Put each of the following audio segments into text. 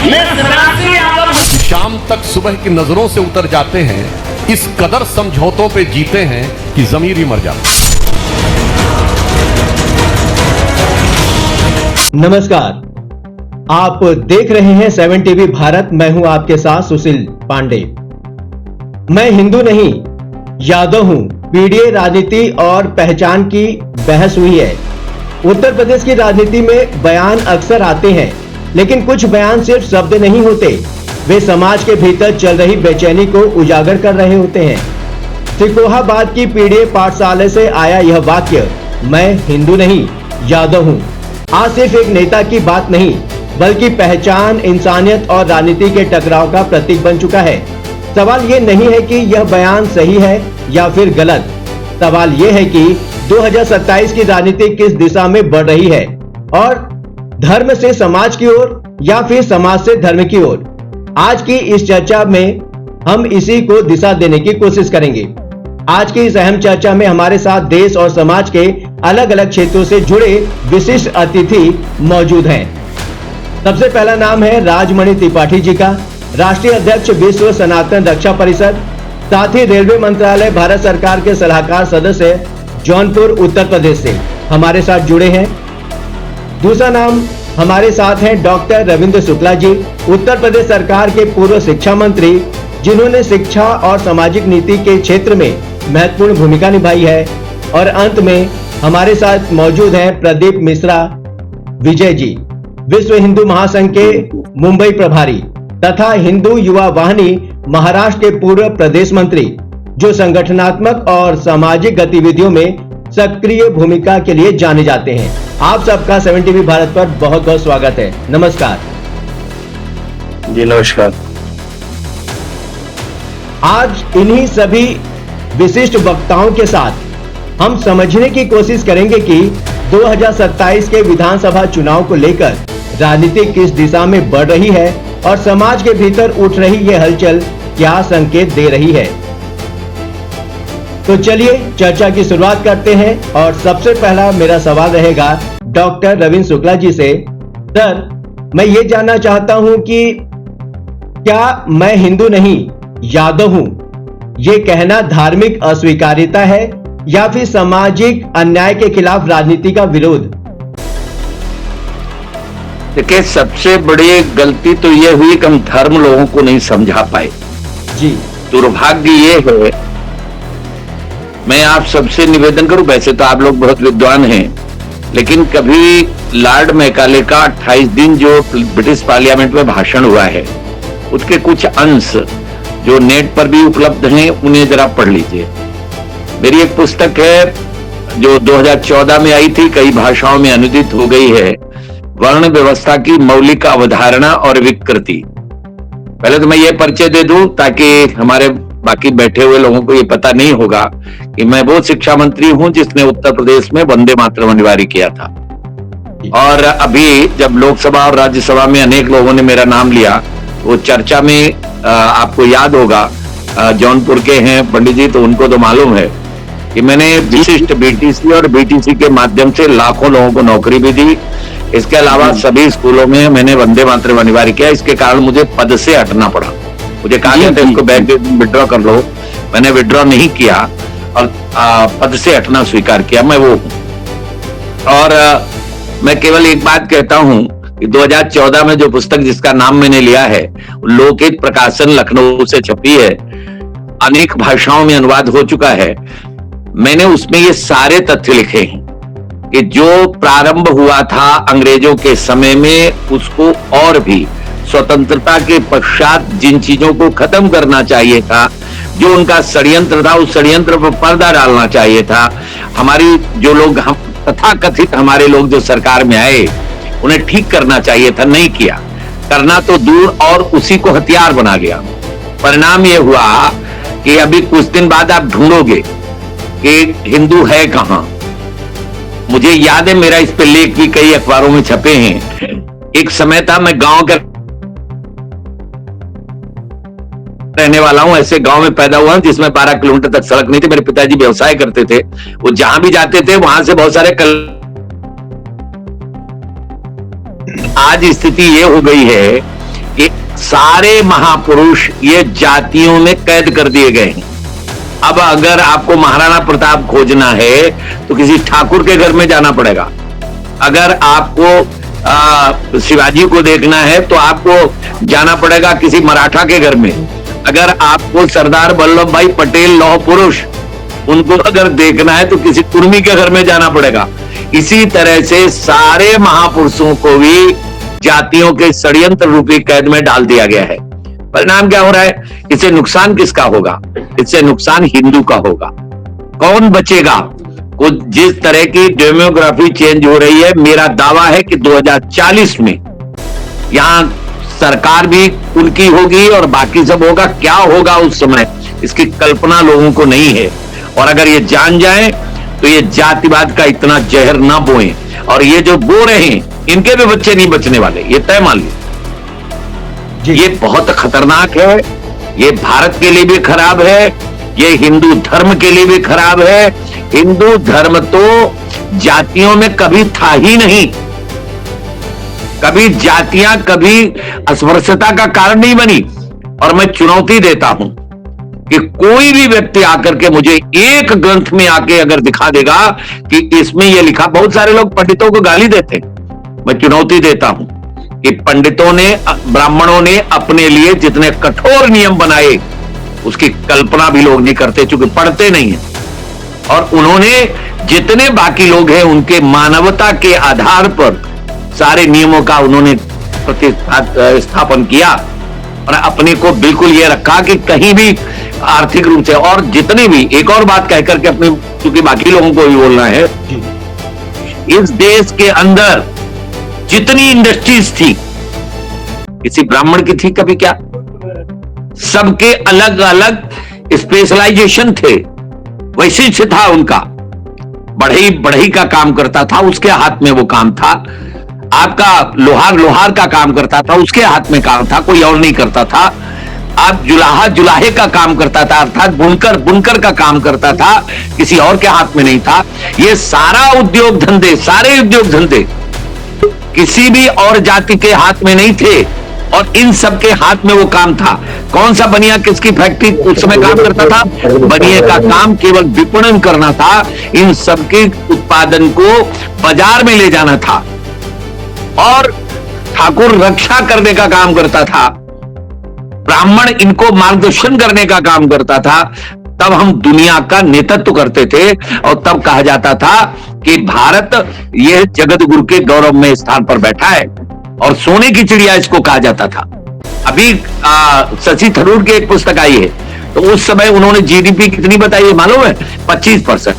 शाम तक सुबह की नजरों से उतर जाते हैं, इस कदर समझौतों पे जीते हैं कि जमीर ही मर जाता। नमस्कार, आप देख रहे हैं 7 टीवी भारत। मैं हूं आपके साथ सुशील पांडे। मैं हिंदू नहीं यादव हूं। पीडीए राजनीति और पहचान की बहस हुई है। उत्तर प्रदेश की राजनीति में बयान अक्सर आते हैं, लेकिन कुछ बयान सिर्फ शब्द नहीं होते, वे समाज के भीतर चल रही बेचैनी को उजागर कर रहे होते हैं। सिकोहाबाद की पीडीए पाठशाला से आया यह वाक्य, मैं हिंदू नहीं यादव हूं, आज सिर्फ एक नेता की बात नहीं, बल्कि पहचान, इंसानियत और राजनीति के टकराव का प्रतीक बन चुका है। सवाल ये नहीं है कि यह बयान सही है या फिर गलत, सवाल यह है कि 2027 की राजनीति किस दिशा में बढ़ रही है, और धर्म से समाज की ओर या फिर समाज से धर्म की ओर। आज की इस चर्चा में हम इसी को दिशा देने की कोशिश करेंगे। आज की इस अहम चर्चा में हमारे साथ देश और समाज के अलग अलग क्षेत्रों से जुड़े विशिष्ट अतिथि मौजूद हैं। सबसे पहला नाम है राजमणि त्रिपाठी जी का, राष्ट्रीय अध्यक्ष विश्व सनातन रक्षा परिषद, साथ ही रेलवे मंत्रालय भारत सरकार के सलाहकार सदस्य, जौनपुर उत्तर प्रदेश से हमारे साथ जुड़े हैं। दूसरा नाम हमारे साथ हैं डॉक्टर रविंद्र शुक्ला जी, उत्तर प्रदेश सरकार के पूर्व शिक्षा मंत्री, जिन्होंने शिक्षा और सामाजिक नीति के क्षेत्र में महत्वपूर्ण भूमिका निभाई है। और अंत में हमारे साथ मौजूद हैं प्रदीप मिश्रा विजय जी, विश्व हिंदू महासंघ के मुंबई प्रभारी तथा हिंदू युवा वाहिनी महाराष्ट्र के पूर्व प्रदेश मंत्री, जो संगठनात्मक और सामाजिक गतिविधियों में सक्रिय भूमिका के लिए जाने जाते हैं। आप सबका 7 टीवी भारत पर बहुत बहुत स्वागत है। नमस्कार जी। नमस्कार। आज इन्हीं सभी विशिष्ट वक्ताओं के साथ हम समझने की कोशिश करेंगे कि 2027 के विधानसभा चुनाव को लेकर राजनीति किस दिशा में बढ़ रही है और समाज के भीतर उठ रही यह हलचल क्या संकेत दे रही है। तो चलिए चर्चा की शुरुआत करते हैं, और सबसे पहला मेरा सवाल रहेगा डॉक्टर रविंद्र शुक्ला जी से। सर, मैं ये जानना चाहता हूं कि क्या मैं हिंदू नहीं यादव हूं, ये कहना धार्मिक अस्वीकार्यता है या फिर सामाजिक अन्याय के खिलाफ राजनीति का विरोध? देखिए, सबसे बड़ी गलती तो यह हुई कि हम धर्म लोगों को नहीं समझा पाए जी। दुर्भाग्य ये है। मैं आप सबसे निवेदन करूं, वैसे तो आप लोग बहुत विद्वान हैं, लेकिन कभी लॉर्ड मैकाले का 28 दिन जो ब्रिटिश पार्लियामेंट में भाषण हुआ है, उसके कुछ अंश जो नेट पर भी उपलब्ध हैं, उन्हें जरा पढ़ लीजिए। मेरी एक पुस्तक है जो 2014 में आई थी, कई भाषाओं में अनुदित हो गई है, वर्ण व्यवस्था की मौलिक अवधारणा और विकृति। पहले तो मैं ये परिचय दे दूं ताकि हमारे बाकी बैठे हुए लोगों को ये पता नहीं होगा कि मैं वो शिक्षा मंत्री हूं जिसने उत्तर प्रदेश में वंदे मातरम अनिवार्य किया था। और अभी जब लोकसभा और राज्यसभा में अनेक लोगों ने मेरा नाम लिया, वो चर्चा में आपको याद होगा जौनपुर के हैं पंडित जी, तो उनको तो मालूम है कि मैंने विशिष्ट बीटीसी और बीटीसी के माध्यम से लाखों लोगों को नौकरी भी दी। इसके अलावा सभी स्कूलों में मैंने वंदे मातरम अनिवार्य किया। इसके कारण मुझे पद से हटना पड़ा। मुझे कहा गया था इनको बैग विड्रॉ कर लो, मैंने विड्रॉ नहीं किया और पद से हटना स्वीकार किया। मैं वो हूं। और मैं केवल एक बात कहता हूं कि 2014 में जो पुस्तक जिसका नाम मैंने लिया है, लोकहित प्रकाशन लखनऊ से छपी है, अनेक भाषाओं में अनुवाद हो चुका है। मैंने उसमें ये सारे तथ्य लिखे हैं कि जो प्रारंभ हुआ था अंग्रेजों के समय में, उसको और भी स्वतंत्रता के पश्चात जिन चीजों को खत्म करना चाहिए था, जो उनका षड्यंत्र था, उस षड्यंत्र पर पर्दा डालना चाहिए था। हमारी जो लोग तथाकथित हमारे लोग जो सरकार में आए, उन्हें ठीक करना चाहिए था, नहीं किया। करना तो दूर, और उसी को हथियार बना लिया। परिणाम यह हुआ कि अभी कुछ दिन बाद आप ढूंढोगे कि हिंदू है कहां। मुझे याद है, मेरा इस पे लेख भी कई अखबारों में छपे हैं। एक समय था, मैं गांव का रहने वाला हूं, ऐसे गांव में पैदा हुआ हूं जिसमें 12 किलोमीटर तक सड़क नहीं थी। मेरे पिताजी व्यवसाय करते थे, वो जहां भी जाते थे वहां से बहुत सारे आज स्थिति ये हो गई है ये सारे महापुरुष ये जातियों में कैद कर दिए गए हैं। अब अगर आपको महाराणा प्रताप खोजना है तो किसी ठाकुर के घर में जाना पड़ेगा। अगर आपको शिवाजी को देखना है तो आपको जाना पड़ेगा किसी मराठा के घर में। अगर आपको सरदार वल्लभ भाई पटेल लौह पुरुष उनको अगर देखना है तो किसी कुर्मी के घर में जाना पड़ेगा। इसी तरह से सारे महापुरुषों को भी जातियों के षड्यंत्र रूपी कैद में डाल दिया गया है। परिणाम क्या हो रहा है? इससे नुकसान किसका होगा? इससे नुकसान हिंदू का होगा। कौन बचेगा? कुछ जिस तरह की डेमोग्राफी चेंज हो रही है, मेरा दावा है कि 2040 में यहां सरकार भी उनकी होगी और बाकी सब होगा। क्या होगा उस समय, इसकी कल्पना लोगों को नहीं है। और अगर ये जान जाएं तो ये जातिवाद का इतना जहर ना बोएं, और ये जो बो रहे हैं इनके भी बच्चे नहीं बचने वाले, ये तय मान लीजिए। ये बहुत खतरनाक है, ये भारत के लिए भी खराब है, ये हिंदू धर्म के लिए भी खराब है। हिंदू धर्म तो जातियों में कभी था ही नहीं, कभी जातियां कभी अस्पृश्यता का कारण नहीं बनी। और मैं चुनौती देता हूं कि कोई भी व्यक्ति आकर के मुझे एक ग्रंथ में आके अगर दिखा देगा कि इसमें यह लिखा, बहुत सारे लोग पंडितों को गाली देते हैं, मैं चुनौती देता हूं कि पंडितों ने, ब्राह्मणों ने अपने लिए जितने कठोर नियम बनाए उसकी कल्पना भी लोग नहीं करते, क्योंकि पढ़ते नहीं है। और उन्होंने जितने बाकी लोग हैं उनके मानवता के आधार पर सारे नियमों का उन्होंने प्रतिस्थापन किया और अपने को बिल्कुल ये रखा कि कहीं भी आर्थिक रूप से, और जितने भी, एक और बात कहकर के अपने, क्योंकि बाकी लोगों को भी बोलना है, इस देश के अंदर जितनी इंडस्ट्रीज थी किसी ब्राह्मण की थी कभी क्या? सबके अलग अलग स्पेशलाइजेशन थे, वैशिष्ट था उनका। बढ़ई का काम करता था, उसके हाथ में वो काम था। आपका लोहार का काम करता था, उसके हाथ में काम था, कोई और नहीं करता था। आप जुलाहे का काम करता था, अर्थात बुनकर का काम करता था, किसी और के हाथ में नहीं था। ये सारे उद्योग धंधे किसी भी और जाति के हाथ में नहीं थे, और इन सब के हाथ में वो काम था। कौन सा बनिया किसकी फैक्ट्री उस समय काम करता था? बनिया का काम केवल विपणन करना था, इन सबके उत्पादन को बाजार में ले जाना था, और ठाकुर रक्षा करने का काम करता था, ब्राह्मण इनको मार्गदर्शन करने का काम करता था। तब हम दुनिया का नेतृत्व करते थे, और तब कहा जाता था कि भारत यह जगत गुरु के गौरवमय स्थान पर बैठा है, और सोने की चिड़िया इसको कहा जाता था। अभी शशि थरूर की एक पुस्तक आई है, तो उस समय उन्होंने जीडीपी कितनी बताई है मालूम है? 25%।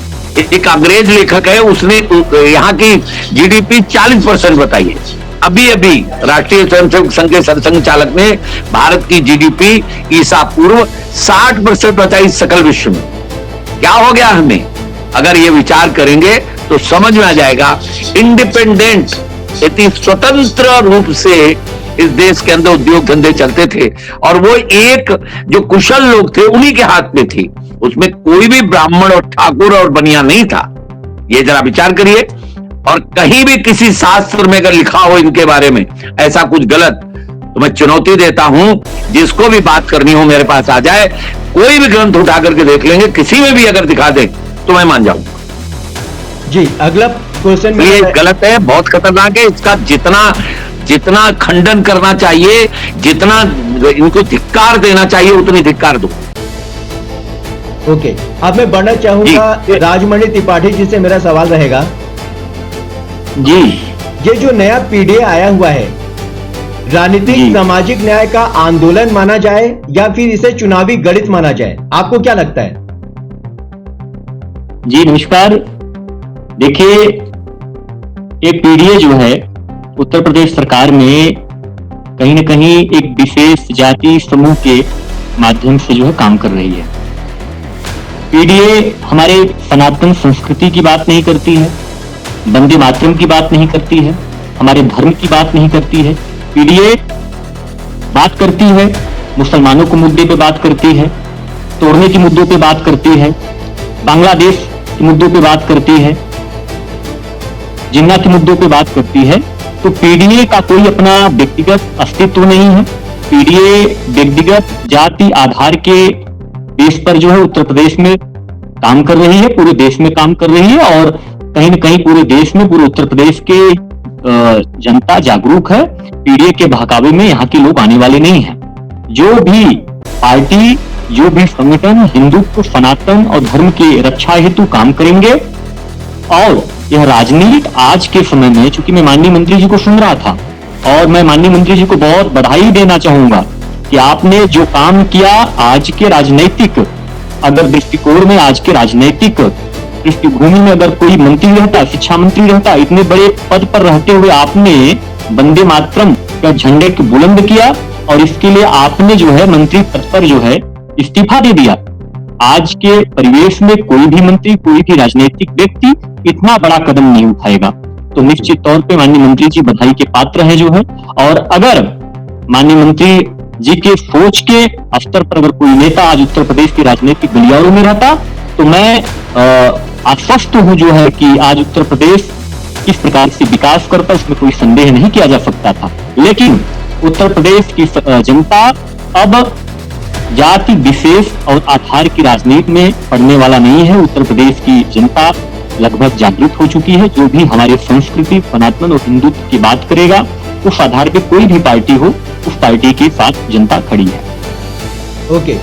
एक अंग्रेज लेखक है, उसने यहाँ की जीडीपी 40% बताई है। अभी राष्ट्रीय स्वयंसेवक संघ के सरसंघ चालक ने भारत की जीडीपी ईसा पूर्व 60% बताई सकल विश्व में। क्या हो गया हमें? अगर ये विचार करेंगे तो समझ में आ जाएगा। इंडिपेंडेंट, इतनी स्वतंत्र रूप से इस देश के अंदर उद्योग धंधे चलते थे, और वो एक जो कुशल लोग थे उन्हीं के हाथ में थी। उसमें कोई भी ब्राह्मण और ठाकुर और बनिया नहीं था। ये जरा विचार करिए। और कहीं भी किसी शास्त्र में अगर लिखा हो इनके बारे में ऐसा कुछ गलत, तो मैं चुनौती देता हूं, जिसको भी बात करनी हो मेरे पास आ जाए, कोई भी ग्रंथ उठा करके देख लेंगे, किसी में भी अगर दिखा दे तो मैं मान जाऊंगा। जी, अगला क्वेश्चन ये गलत है, बहुत खतरनाक है। इसका जितना खंडन करना चाहिए, जितना इनको धिक्कार देना चाहिए, उतनी धिक्कार दो। ओके, अब मैं बढ़ना चाहूंगा राजमणि त्रिपाठी जी से। मेरा सवाल रहेगा जी, ये जो नया पीडीए आया हुआ है, राजनीतिक सामाजिक न्याय का आंदोलन माना जाए या फिर इसे चुनावी गणित माना जाए, आपको क्या लगता है? जी नमस्कार। देखिए, ये पीडीए जो है उत्तर प्रदेश सरकार में कहीं न कहीं एक विशेष जाति समूह के माध्यम से जो है काम कर रही है। पीडीए हमारे सनातन संस्कृति की बात नहीं करती है, वंदे मातरम की बात नहीं करती है, हमारे धर्म की बात नहीं करती है। पीडीए बात करती है मुसलमानों के मुद्दे पे बात करती है, तोड़ने के मुद्दों पे बात करती है, बांग्लादेश के मुद्दों पे बात करती है, जिन्ना के मुद्दों पे बात करती है। तो पीडीए का कोई अपना व्यक्तिगत अस्तित्व नहीं है, पीडीए व्यक्तिगत जाति आधार के बेस पर जो है उत्तर प्रदेश में काम कर रही है, पूरे देश में काम कर रही है और कहीं न कहीं पूरे देश में, पूरे उत्तर प्रदेश के जनता जागरूक है। पीडीए के बहकावे में यहाँ के लोग आने वाले नहीं हैं। जो भी पार्टी, जो भी संगठन हिंदुत्व, सनातन और धर्म की रक्षा हेतु काम करेंगे, और यह राजनीति आज के समय में, चूंकि मैं माननीय मंत्री जी को सुन रहा था और मैं माननीय मंत्री जी को बहुत बधाई देना चाहूंगा कि आपने जो काम किया आज के राजनीतिक अगर दृष्टिकोण में, आज के राजनीतिक पृष्ठभूमि में अगर कोई मंत्री रहता, शिक्षा मंत्री रहता, इतने बड़े पद पर रहते हुए आपने वंदे मातरम का झंडे को बुलंद किया और इसके लिए आपने जो है मंत्री पद पर जो है इस्तीफा दे दिया। आज के परिवेश में कोई भी मंत्री, कोई भी राजनीतिक व्यक्ति इतना बड़ा कदम नहीं उठाएगा। तो निश्चित तौर पे माननीय मंत्री जी बधाई के पात्र है जो है। और अगर माननीय मंत्री जी के सोच के स्तर पर अगर कोई नेता आज उत्तर प्रदेश के राजनीतिक गलियारों में रहता तो मैं आश्वस्त हूं जो है कि आज उत्तर प्रदेश किस प्रकार से विकास करता, उसमें कोई संदेह नहीं किया जा सकता था। लेकिन उत्तर प्रदेश की जनता अब जाति विशेष और आधार की राजनीति में पड़ने वाला नहीं है। उत्तर प्रदेश की जनता लगभग जागृत हो चुकी है। जो भी हमारे संस्कृति, सनातन और हिंदुत्व की बात करेगा, उस आधार पे कोई भी पार्टी हो, उस पार्टी के साथ जनता खड़ी है। ओके,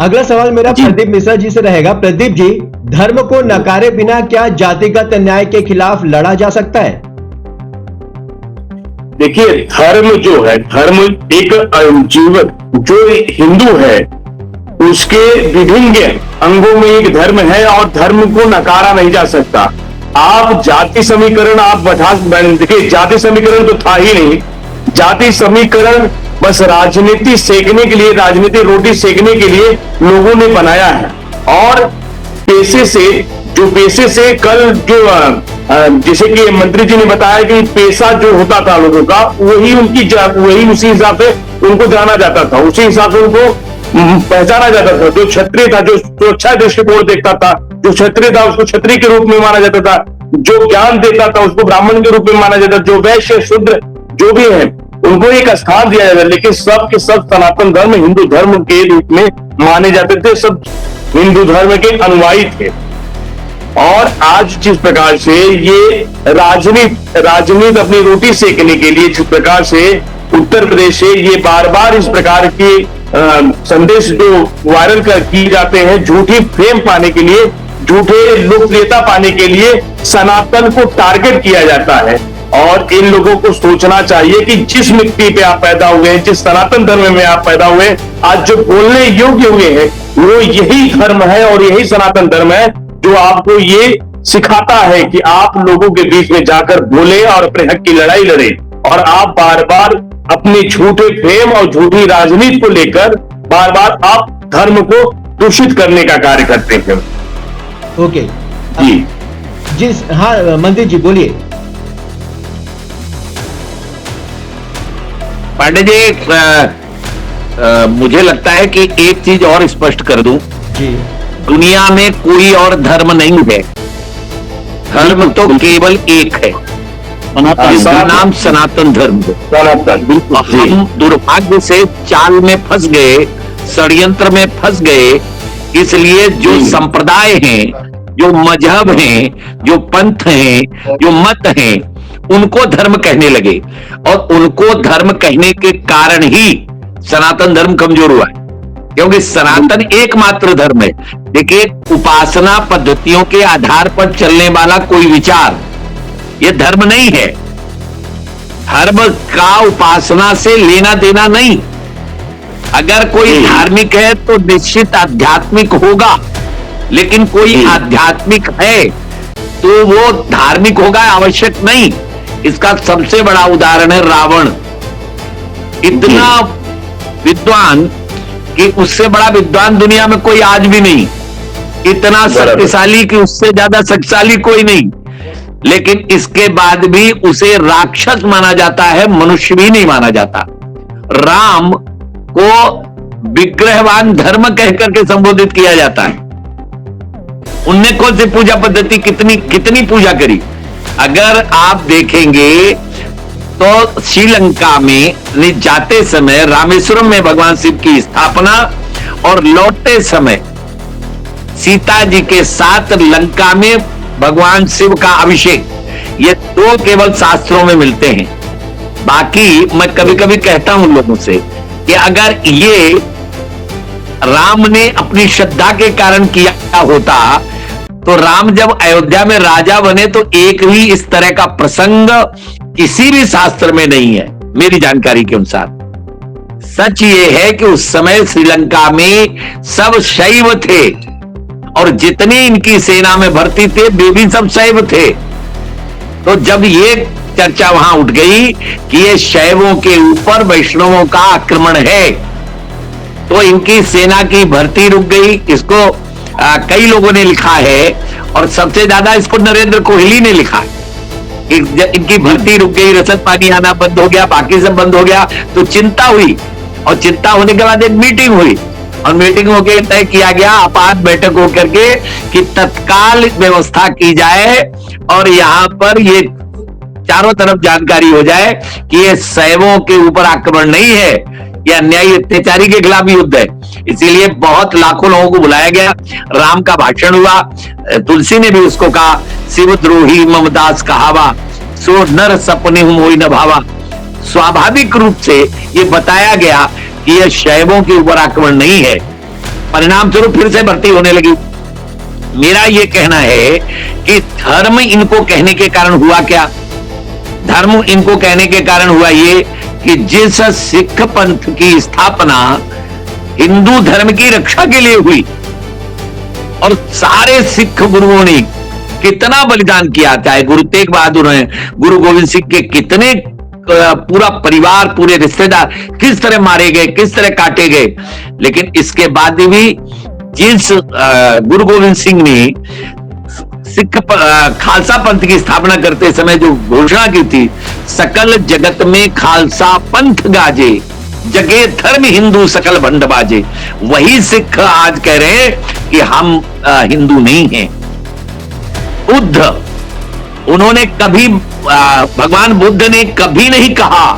अगला सवाल मेरा प्रदीप मिश्रा जी से रहेगा। प्रदीप जी, धर्म को नकारे बिना क्या जातिगत अन्याय के खिलाफ लड़ा जा सकता है? देखिए, धर्म जो है, धर्म एक जीवन जो हिंदू है उसके विभिन्न अंगों में एक धर्म है और धर्म को नकारा नहीं जा सकता। आप जाति समीकरण आप देखिए, जाति समीकरण तो था ही नहीं। जाति समीकरण बस राजनीति सेकने के लिए, राजनीति रोटी सेकने के लिए लोगों ने बनाया है। और पैसे से कल जो जैसे कि मंत्री जी ने बताया कि पैसा जो होता था लोगों का, वही उसी हिसाब से उनको जाना जाता था, उसी हिसाब से उनको पहचाना जाता था। जो क्षत्रिय था, जो अच्छा दृष्टिकोण देखता था, जो क्षत्रिय था उसको क्षत्रिय के रूप में माना जाता था, जो ज्ञान देता था उसको ब्राह्मण के रूप में माना जाता था, जो वैश्य शूद्र जो भी है उनको एक स्थान दिया जाता है। लेकिन सब के सब सनातन धर्म, हिंदू धर्म के रूप में माने जाते थे, सब हिंदू धर्म के अनुयायी थे। और आज जिस प्रकार से ये राजनीति अपनी रोटी सेकने के लिए जिस प्रकार से उत्तर प्रदेश से ये बार बार इस प्रकार की संदेश जो वायरल किए जाते हैं, झूठी फेम पाने के लिए, झूठे लोकप्रियता पाने के लिए सनातन को टारगेट किया जाता है। और इन लोगों को सोचना चाहिए कि जिस मिट्टी पे आप पैदा हुए हैं, जिस सनातन धर्म में आप पैदा हुए, आज जो बोलने योग्य हुए हैं वो यही धर्म है और यही सनातन धर्म है जो आपको ये सिखाता है कि आप लोगों के बीच में जाकर बोले और अपने हक की लड़ाई लड़े। और आप बार बार अपने झूठे फेम और झूठी राजनीति को लेकर बार बार आप धर्म को दूषित करने का कार्य करते हैं। ओके जी, हाँ मंत्री जी बोलिए। पांडे जी, मुझे लगता है कि एक चीज और स्पष्ट कर दूं जी, दुनिया में कोई और धर्म नहीं है। धर्म तो केवल एक है, जिसका नाम सनातन धर्म है। हम दुर्भाग्य से चाल में फंस गए, षड्यंत्र में फंस गए। इसलिए जो संप्रदाय हैं, जो मजहब हैं, जो पंथ हैं, जो मत हैं, उनको धर्म कहने लगे और उनको धर्म कहने के कारण ही सनातन धर्म कमजोर हुआ है। क्योंकि सनातन एकमात्र धर्म है। देखिए, उपासना पद्धतियों के आधार पर चलने वाला कोई विचार यह धर्म नहीं है। धर्म का उपासना से लेना देना नहीं। अगर कोई धार्मिक है तो निश्चित आध्यात्मिक होगा, लेकिन कोई आध्यात्मिक है तो वो धार्मिक होगा आवश्यक नहीं। इसका सबसे बड़ा उदाहरण है रावण। इतना विद्वान कि उससे बड़ा विद्वान दुनिया में कोई आज भी नहीं, इतना शक्तिशाली कि उससे ज्यादा शक्तिशाली कोई नहीं, लेकिन इसके बाद भी उसे राक्षस माना जाता है, मनुष्य भी नहीं माना जाता। राम को विग्रहवान धर्म कह करके संबोधित किया जाता है। उनने कौन सी पूजा पद्धति, कितनी पूजा करी। अगर आप देखेंगे तो श्रीलंका में जाते समय रामेश्वरम में भगवान शिव की स्थापना और लौटते समय सीता जी के साथ लंका में भगवान शिव का अभिषेक, ये दो केवल शास्त्रों में मिलते हैं। बाकी मैं कभी कभी कहता हूं लोगों से कि अगर ये राम ने अपनी श्रद्धा के कारण किया होता तो राम जब अयोध्या में राजा बने तो एक भी इस तरह का प्रसंग किसी भी शास्त्र में नहीं है मेरी जानकारी के अनुसार। सच ये है कि उस समय श्रीलंका में सब शैव थे और जितने इनकी सेना में भर्ती थे वे भी सब शैव थे। तो जब ये चर्चा वहां उठ गई कि ये शैवों के ऊपर वैष्णवों का आक्रमण है तो इनकी सेना की भर्ती रुक गई। इसको कई लोगों ने लिखा है और सबसे ज्यादा इसको नरेंद्र कोहली ने लिखा है। इनकी भर्ती रुक गई, रसद पानी आना बंद हो गया, बाकी सब बंद हो गया, तो चिंता हुई और चिंता होने के बाद एक मीटिंग हुई और मीटिंग होकर तय किया गया आपात बैठक होकर के कि तत्काल व्यवस्था की जाए और यहां पर ये चारों तरफ जानकारी हो जाए कि ये शैवों के ऊपर आक्रमण नहीं है, यह अन्यायी अत्याचारी के खिलाफ युद्ध है। इसीलिए बहुत लाखों लोगों को बुलाया गया, राम का भाषण हुआ, तुलसी ने भी उसको कहा शिवद्रोही ममदास कहावा सो नर सपने हुई न भावा। स्वाभाविक रूप से ये बताया गया कि यह शैवों के ऊपर आक्रमण नहीं है। परिणाम स्वरूप फिर से भर्ती होने लगी। मेरा यह कहना है कि धर्म इनको कहने के कारण हुआ क्या? धर्म इनको कहने के कारण हुआ ये कि जिस सिख पंथ की स्थापना हिंदू धर्म की रक्षा के लिए हुई और सारे सिख गुरुओं ने कितना बलिदान किया, चाहे गुरु तेग बहादुर हैं, गुरु गोविंद सिंह के कितने पूरा परिवार, पूरे रिश्तेदार किस तरह मारे गए, किस तरह काटे गए, लेकिन इसके बाद भी जिस गुरु गोविंद सिंह ने सिख खालसा पंथ की स्थापना करते समय जो घोषणा की थी, सकल जगत में खालसा पंथ गाजे, जगे धर्म हिंदू सकल भंड बाजे, वही सिख आज कह रहे हैं कि हम हिंदू नहीं हैं। बुद्ध, उन्होंने कभी भगवान बुद्ध ने कभी नहीं कहा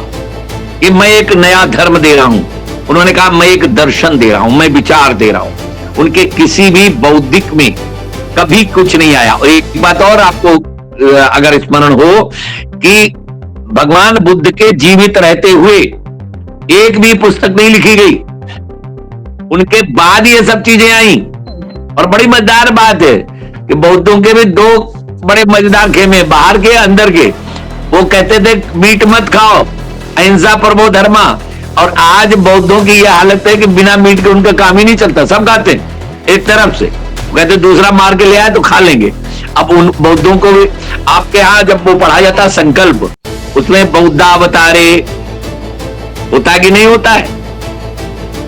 कि मैं एक नया धर्म दे रहा हूं, उन्होंने कहा मैं एक दर्शन दे रहा हूं, मैं विचार दे रहा हूं। उनके किसी भी बौद्धिक में कभी कुछ नहीं आया। और एक बात और आपको अगर स्मरण हो कि भगवान बुद्ध के जीवित रहते हुए एक भी पुस्तक नहीं लिखी गई, उनके बाद ये सब चीजें आई। और बड़ी मजेदार बात है कि बौद्धों के भी दो बड़े मजेदार खेमे, बाहर के अंदर के। वो कहते थे मीट मत खाओ, अहिंसा परमो धर्मा, और आज बौद्धों की यह हालत है कि बिना मीट के उनका काम ही नहीं चलता, सब खाते एक तरफ से, कहते दूसरा मार के ले आए तो खा लेंगे। अब उन बौद्धों को भी आपके यहां जब वो पढ़ा जाता संकल्प, उसमें बौद्धावतारे होता कि नहीं होता है?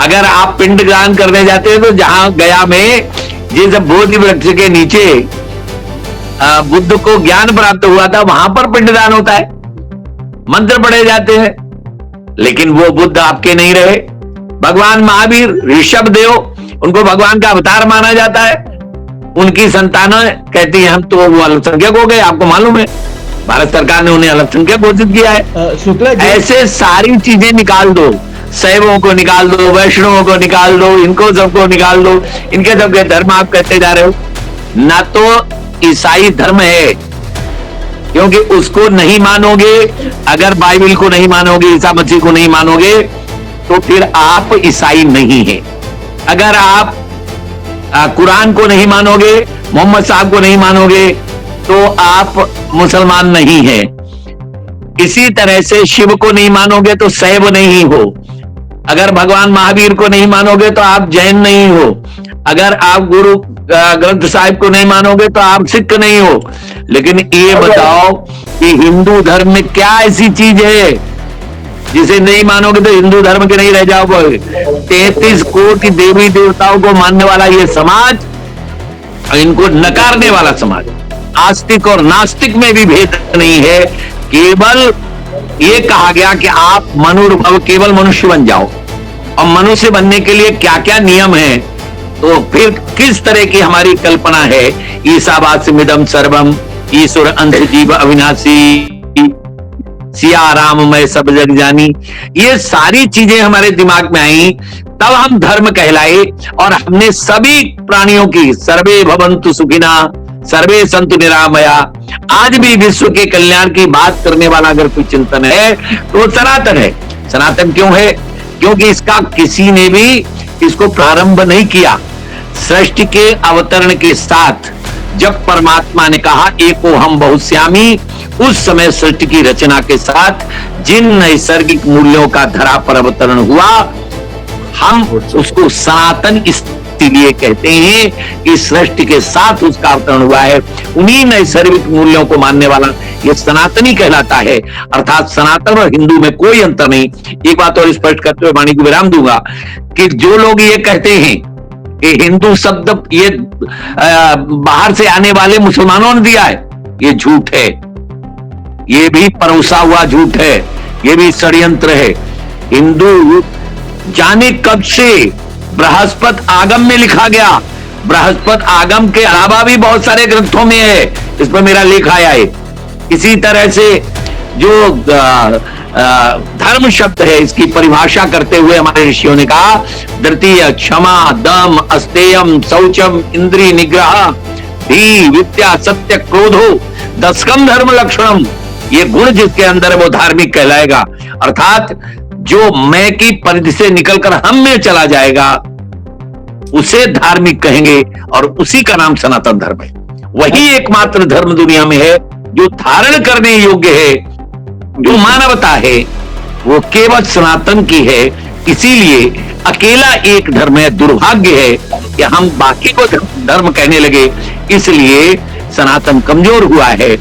अगर आप पिंडदान करने जाते हैं तो जहां गया में जिस बोधि वृक्ष के नीचे बुद्ध को ज्ञान प्राप्त हुआ था, वहां पर पिंडदान होता है, मंत्र पढ़े जाते हैं, लेकिन वो बुद्ध आपके नहीं रहे। भगवान महावीर, ऋषभ देव, उनको भगवान का अवतार माना जाता है, उनकी संतानें कहती है हम तो वो अल्पसंख्यक हो गए। आपको मालूम है भारत सरकार ने उन्हें अल्पसंख्यक घोषित किया है। शुक्ला जी, ऐसे सारी चीजें निकाल दो, शैवों को निकाल दो, वैष्णवों को निकाल दो, इनको सबको निकाल दो, इनके सबके धर्म आप कहते जा रहे हो। ना तो ईसाई धर्म है, क्योंकि उसको नहीं मानोगे, अगर बाइबल को नहीं मानोगे, ईसा मसीह को नहीं मानोगे, तो फिर आप ईसाई नहीं है। अगर आप कुरान को नहीं मानोगे, मोहम्मद साहब को नहीं मानोगे, तो आप मुसलमान नहीं है। इसी तरह से शिव को नहीं मानोगे तो शैव नहीं हो। अगर भगवान महावीर को नहीं मानोगे तो आप जैन नहीं हो। अगर आप गुरु ग्रंथ साहिब को नहीं मानोगे तो आप सिख नहीं हो। लेकिन ये बताओ कि हिंदू धर्म में क्या ऐसी चीज है जिसे नहीं मानोगे तो हिंदू धर्म के नहीं रह जाओगे। 33 कोटि देवी देवताओं को मानने वाला ये समाज और इनको नकारने वाला समाज, आस्तिक और नास्तिक में भी भेद नहीं है। केवल ये कहा गया कि आप मनुर्भव, केवल मनुष्य बन जाओ। और मनुष्य बनने के लिए क्या क्या नियम है, तो फिर किस तरह की हमारी कल्पना है। ईसावास्यमिदं सर्वम, ईश्वर अंश जीव अविनाशी, सिया राम मैं सब जग जानी, ये सारी चीजें हमारे दिमाग में आई, तब हम धर्म कहलाए। और हमने सभी प्राणियों की सर्वे भवन्तु सुखिना सर्वे संतु निरामया, आज भी विश्व के कल्याण की बात करने वाला अगर कोई चिंतन है तो वो सनातन है। सनातन क्यों है? क्योंकि इसका किसी ने भी इसको प्रारंभ नहीं किया। सृष्टि के अवतरण के साथ जब परमात्मा ने कहा एको हम बहुश्यामी, उस समय सृष्टि की रचना के साथ जिन नैसर्गिक मूल्यों का धरा पर अवतरण हुआ, हम उसको सनातन इसलिए कहते हैं कि सृष्टि के साथ उसका अवतरण हुआ है। उन्हीं नैसर्गिक मूल्यों को मानने वाला ये सनातनी कहलाता है। अर्थात सनातन और हिंदू में कोई अंतर नहीं। एक बात और स्पष्ट करते हुए वाणी को विराम दूंगा कि जो लोग ये कहते हैं कि हिंदू शब्द ये बाहर से आने वाले मुसलमानों ने दिया है, ये झूठ है। ये भी परोसा हुआ झूठ है, ये भी षड्यंत्र है। हिंदू जाने कब से बृहस्पति आगम में लिखा गया। बृहस्पति आगम के अलावा भी बहुत सारे ग्रंथों में है, इस पर मेरा लेख आया है। इसी तरह से जो धर्म शब्द है, इसकी परिभाषा करते हुए हमारे ऋषियों ने कहा द्वितीय क्षमा दम अस्तेयम शौचम इंद्रिय निग्रह धी विद्या सत्य क्रोधो दशकम धर्म लक्षणम। ये गुण जिसके अंदर है वो धार्मिक कहलाएगा। अर्थात जो मैं की परिधि से निकलकर हम में चला जाएगा उसे धार्मिक कहेंगे, और उसी का नाम सनातन धर्म है। वही एकमात्र धर्म दुनिया में है जो धारण करने योग्य है, जो मानवता है, वो केवल सनातन की है। इसीलिए अकेला एक धर्म है। दुर्भाग्य है कि हम बाकी को धर्म कहने लगे, इसलिए सनातन कमजोर हुआ है।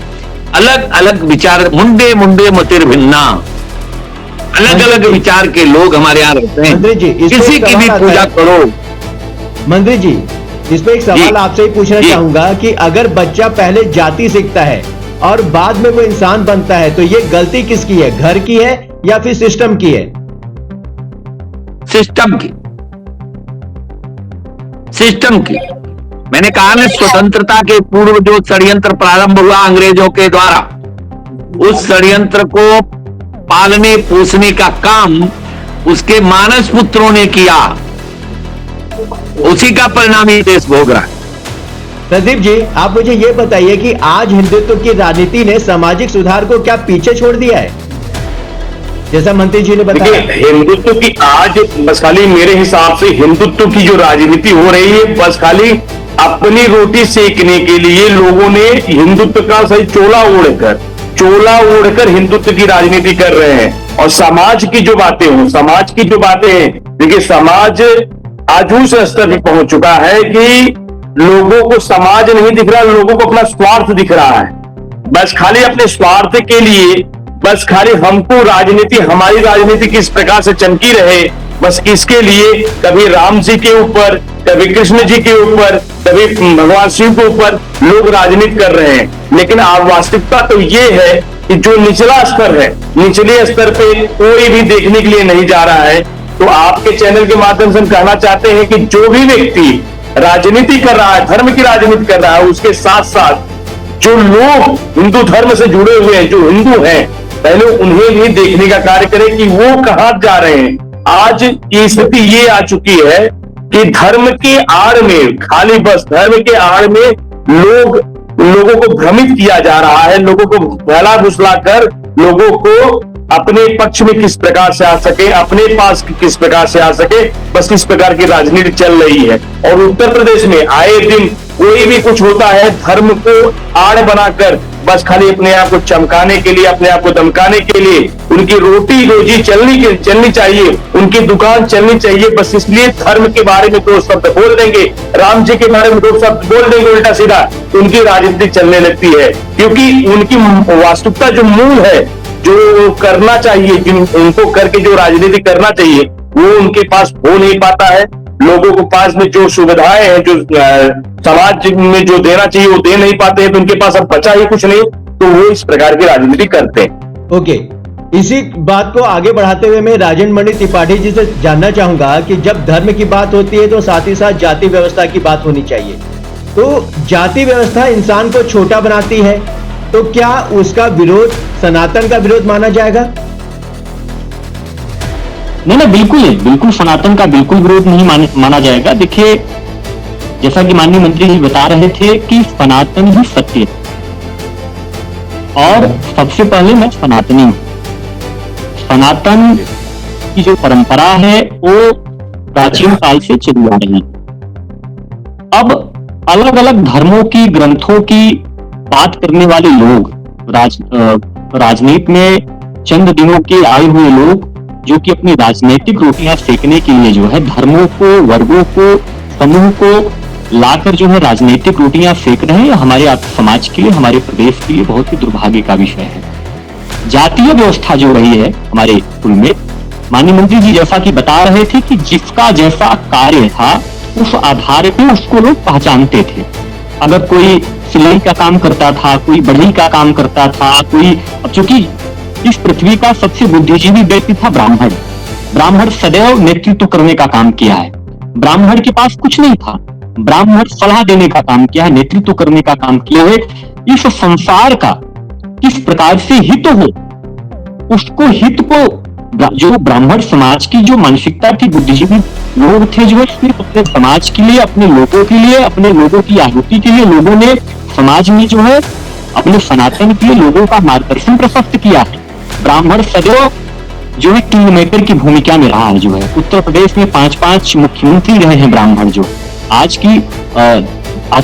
अलग अलग विचार, मुंडे मुंडे मतिर भिन्ना, अलग अलग विचार के लोग हमारे यहाँ रहते हैं। किसी की भी पूजा करो। मंत्री जी, इसमें एक सवाल आपसे ही पूछना चाहूंगा कि अगर बच्चा पहले जाति सीखता है और बाद में वो इंसान बनता है, तो ये गलती किसकी है? घर की है या फिर सिस्टम की है? सिस्टम की। सिस्टम की। मैंने कहा ना, स्वतंत्रता के पूर्व जो षड्यंत्र प्रारंभ हुआ अंग्रेजों के द्वारा, उस षड्यंत्र को पालने पोसने का काम उसके मानस पुत्रों ने किया, उसी का परिणाम ये देश भोग रहा है। प्रदीप जी, आप मुझे ये बताइए कि आज हिंदुत्व की राजनीति ने सामाजिक सुधार को क्या पीछे छोड़ दिया है, जैसा मंत्री जी ने बताया? हिंदुत्व की आज बस खाली मेरे हिसाब से हिंदुत्व की जो राजनीति हो रही है, बस खाली अपनी रोटी सेकने के लिए लोगों ने हिंदुत्व का सही चोला ओढ़कर हिंदुत्व की राजनीति कर रहे हैं। और समाज की जो बातें हैं, देखिए समाज आज उस स्तर पर पहुंच चुका है कि लोगों को समाज नहीं दिख रहा, लोगों को अपना स्वार्थ दिख रहा है। बस खाली अपने स्वार्थ के लिए, बस खाली हमको राजनीति, हमारी राजनीति किस प्रकार से चमकी रहे, बस इसके लिए कभी राम जी के ऊपर, कभी कृष्ण जी के ऊपर, कभी भगवान शिव के ऊपर लोग राजनीति कर रहे हैं। लेकिन वास्तविकता तो ये है कि जो निचला स्तर है, निचले स्तर पे कोई भी देखने के लिए नहीं जा रहा है। तो आपके चैनल के माध्यम से हम कहना चाहते हैं कि जो भी व्यक्ति राजनीति कर रहा है, धर्म की राजनीति कर रहा है, उसके साथ साथ जो लोग हिंदू धर्म से जुड़े हुए हैं, जो हिंदू हैं, पहले उन्हें भी देखने का कार्य करें कि वो कहां जा रहे हैं। आज की स्थिति ये आ चुकी है कि धर्म के आड़ में, खाली बस धर्म के आड़ में लोगों को भ्रमित किया जा रहा है, लोगों को बहला फुसला कर लोगों को अपने पक्ष में किस प्रकार से आ सके, अपने पास किस प्रकार से आ सके, बस इस प्रकार की राजनीति चल रही है। और उत्तर प्रदेश में आए दिन कोई भी कुछ होता है, धर्म को आड़ बनाकर बस खाली अपने आप को चमकाने के लिए, अपने आप को धमकाने के लिए, उनकी रोटी रोजी चलनी चाहिए, उनकी दुकान चलनी चाहिए, बस इसलिए धर्म के बारे में दो शब्द बोल देंगे, राम जी के बारे में दो शब्द बोल देंगे उल्टा सीधा, उनकी राजनीति चलने लगती है। क्योंकि उनकी वास्तविकता जो मूल है, जो करना चाहिए, उनको करके जो राजनीति करना चाहिए, वो उनके पास हो नहीं पाता है। लोगों के पास में जो सुविधाएं हैं, जो समाज में जो देना चाहिए वो दे नहीं पाते हैं, तो उनके पास अब बचा ही कुछ नहीं, तो वो इस प्रकार की राजनीति करते हैं। ओके, इसी बात को आगे बढ़ाते हुए मैं राजेंद्र मणि त्रिपाठी जी से जानना चाहूंगा कि जब धर्म की बात होती है तो साथ ही साथ जाति व्यवस्था की बात होनी चाहिए। तो जाति व्यवस्था इंसान को छोटा बनाती है तो क्या उसका विरोध सनातन का विरोध माना जाएगा? नहीं, बिल्कुल सनातन का बिल्कुल विरोध नहीं माना जाएगा। देखिए, जैसा कि माननीय मंत्री जी बता रहे थे कि सनातन ही सत्य है, और सबसे पहले मैं सनातनी हूं। सनातन की जो परंपरा है वो प्राचीन काल से चली आ रही है। अब अलग अलग धर्मों की, ग्रंथों की बात करने वाले लोग, राजनीति में चंद दिनों के आए हुए लोग, जो कि अपनी राजनीतिक रोटियां सेकने के लिए जो है धर्मों को, वर्गों को, समूह को लाकर जो है राजनीतिक रोटियां सेक रहे हैं, हमारे समाज के लिए, हमारे प्रदेश के लिए बहुत ही दुर्भाग्य का विषय है। जातीय व्यवस्था जो रही है हमारे कुल में, माननीय मंत्री जी जैसा कि बता रहे थे कि जिसका जैसा कार्य था उस आधार पे उसको लोग पहचानते थे। अगर कोई सिलाई का काम करता था, कोई बढ़ई का काम करता था, कोई, अब चूंकि इस पृथ्वी का सबसे बुद्धिजीवी व्यक्ति था ब्राह्मण। ब्राह्मण सदैव नेतृत्व करने का काम किया है। ब्राह्मण के पास कुछ नहीं था, ब्राह्मण सलाह देने का काम किया है, नेतृत्व करने का काम किया है। इस संसार का किस प्रकार से हित हो, उसको हित को, जो ब्राह्मण समाज की जो मानसिकता थी, बुद्धिजीवी लोग थे जो सिर्फ अपने समाज के लिए, अपने लोगों के लिए, अपने लोगों की आहुति के लिए, लोगों ने समाज में जो है अपने सनातन के लिए लोगों का मार्गदर्शन प्रशस्त किया है। ब्राह्मण सदैव जो है किंग मेकर की भूमिका में रहा है। जो है उत्तर प्रदेश में 5-5 मुख्यमंत्री रहे हैं ब्राह्मण। जो आज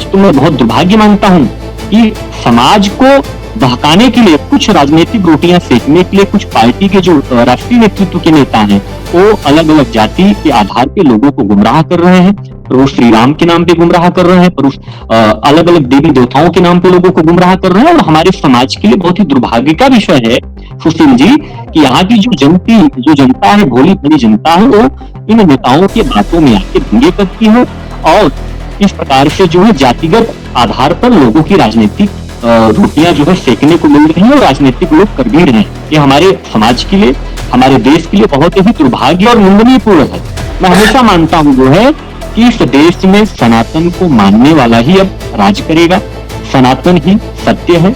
तो मैं बहुत दुर्भाग्य मानता हूं कि समाज को बहकाने के लिए, कुछ राजनीतिक रोटियां सेकने के लिए कुछ पार्टी के जो राष्ट्रीय नेतृत्व के नेता हैं वो अलग अलग जाति के आधार पे लोगों को गुमराह कर रहे हैं। प्रभु श्री राम के नाम पे गुमराह कर रहे हैं, अलग अलग देवी देवताओं के नाम पे लोगों को गुमराह कर रहे हैं। और हमारे समाज के लिए बहुत ही दुर्भाग्य का विषय है सुशील जी कि यहाँ की जो जनता है, भोली भली जनता है, वो इन नेताओं के बातों में आके दंगे करती है और इस प्रकार से जो है जातिगत आधार पर लोगों की राजनीतिक रोटियां जो है सेकने को मिल रही है और राजनीतिक लोग कर भी रहे हैं। ये हमारे समाज के लिए, हमारे देश के लिए बहुत ही दुर्भाग्य और निंदनीयपूर्ण है। मैं हमेशा मानता हूं जो है कि इस देश में सनातन को मानने वाला ही अब राज करेगा। सनातन ही सत्य है।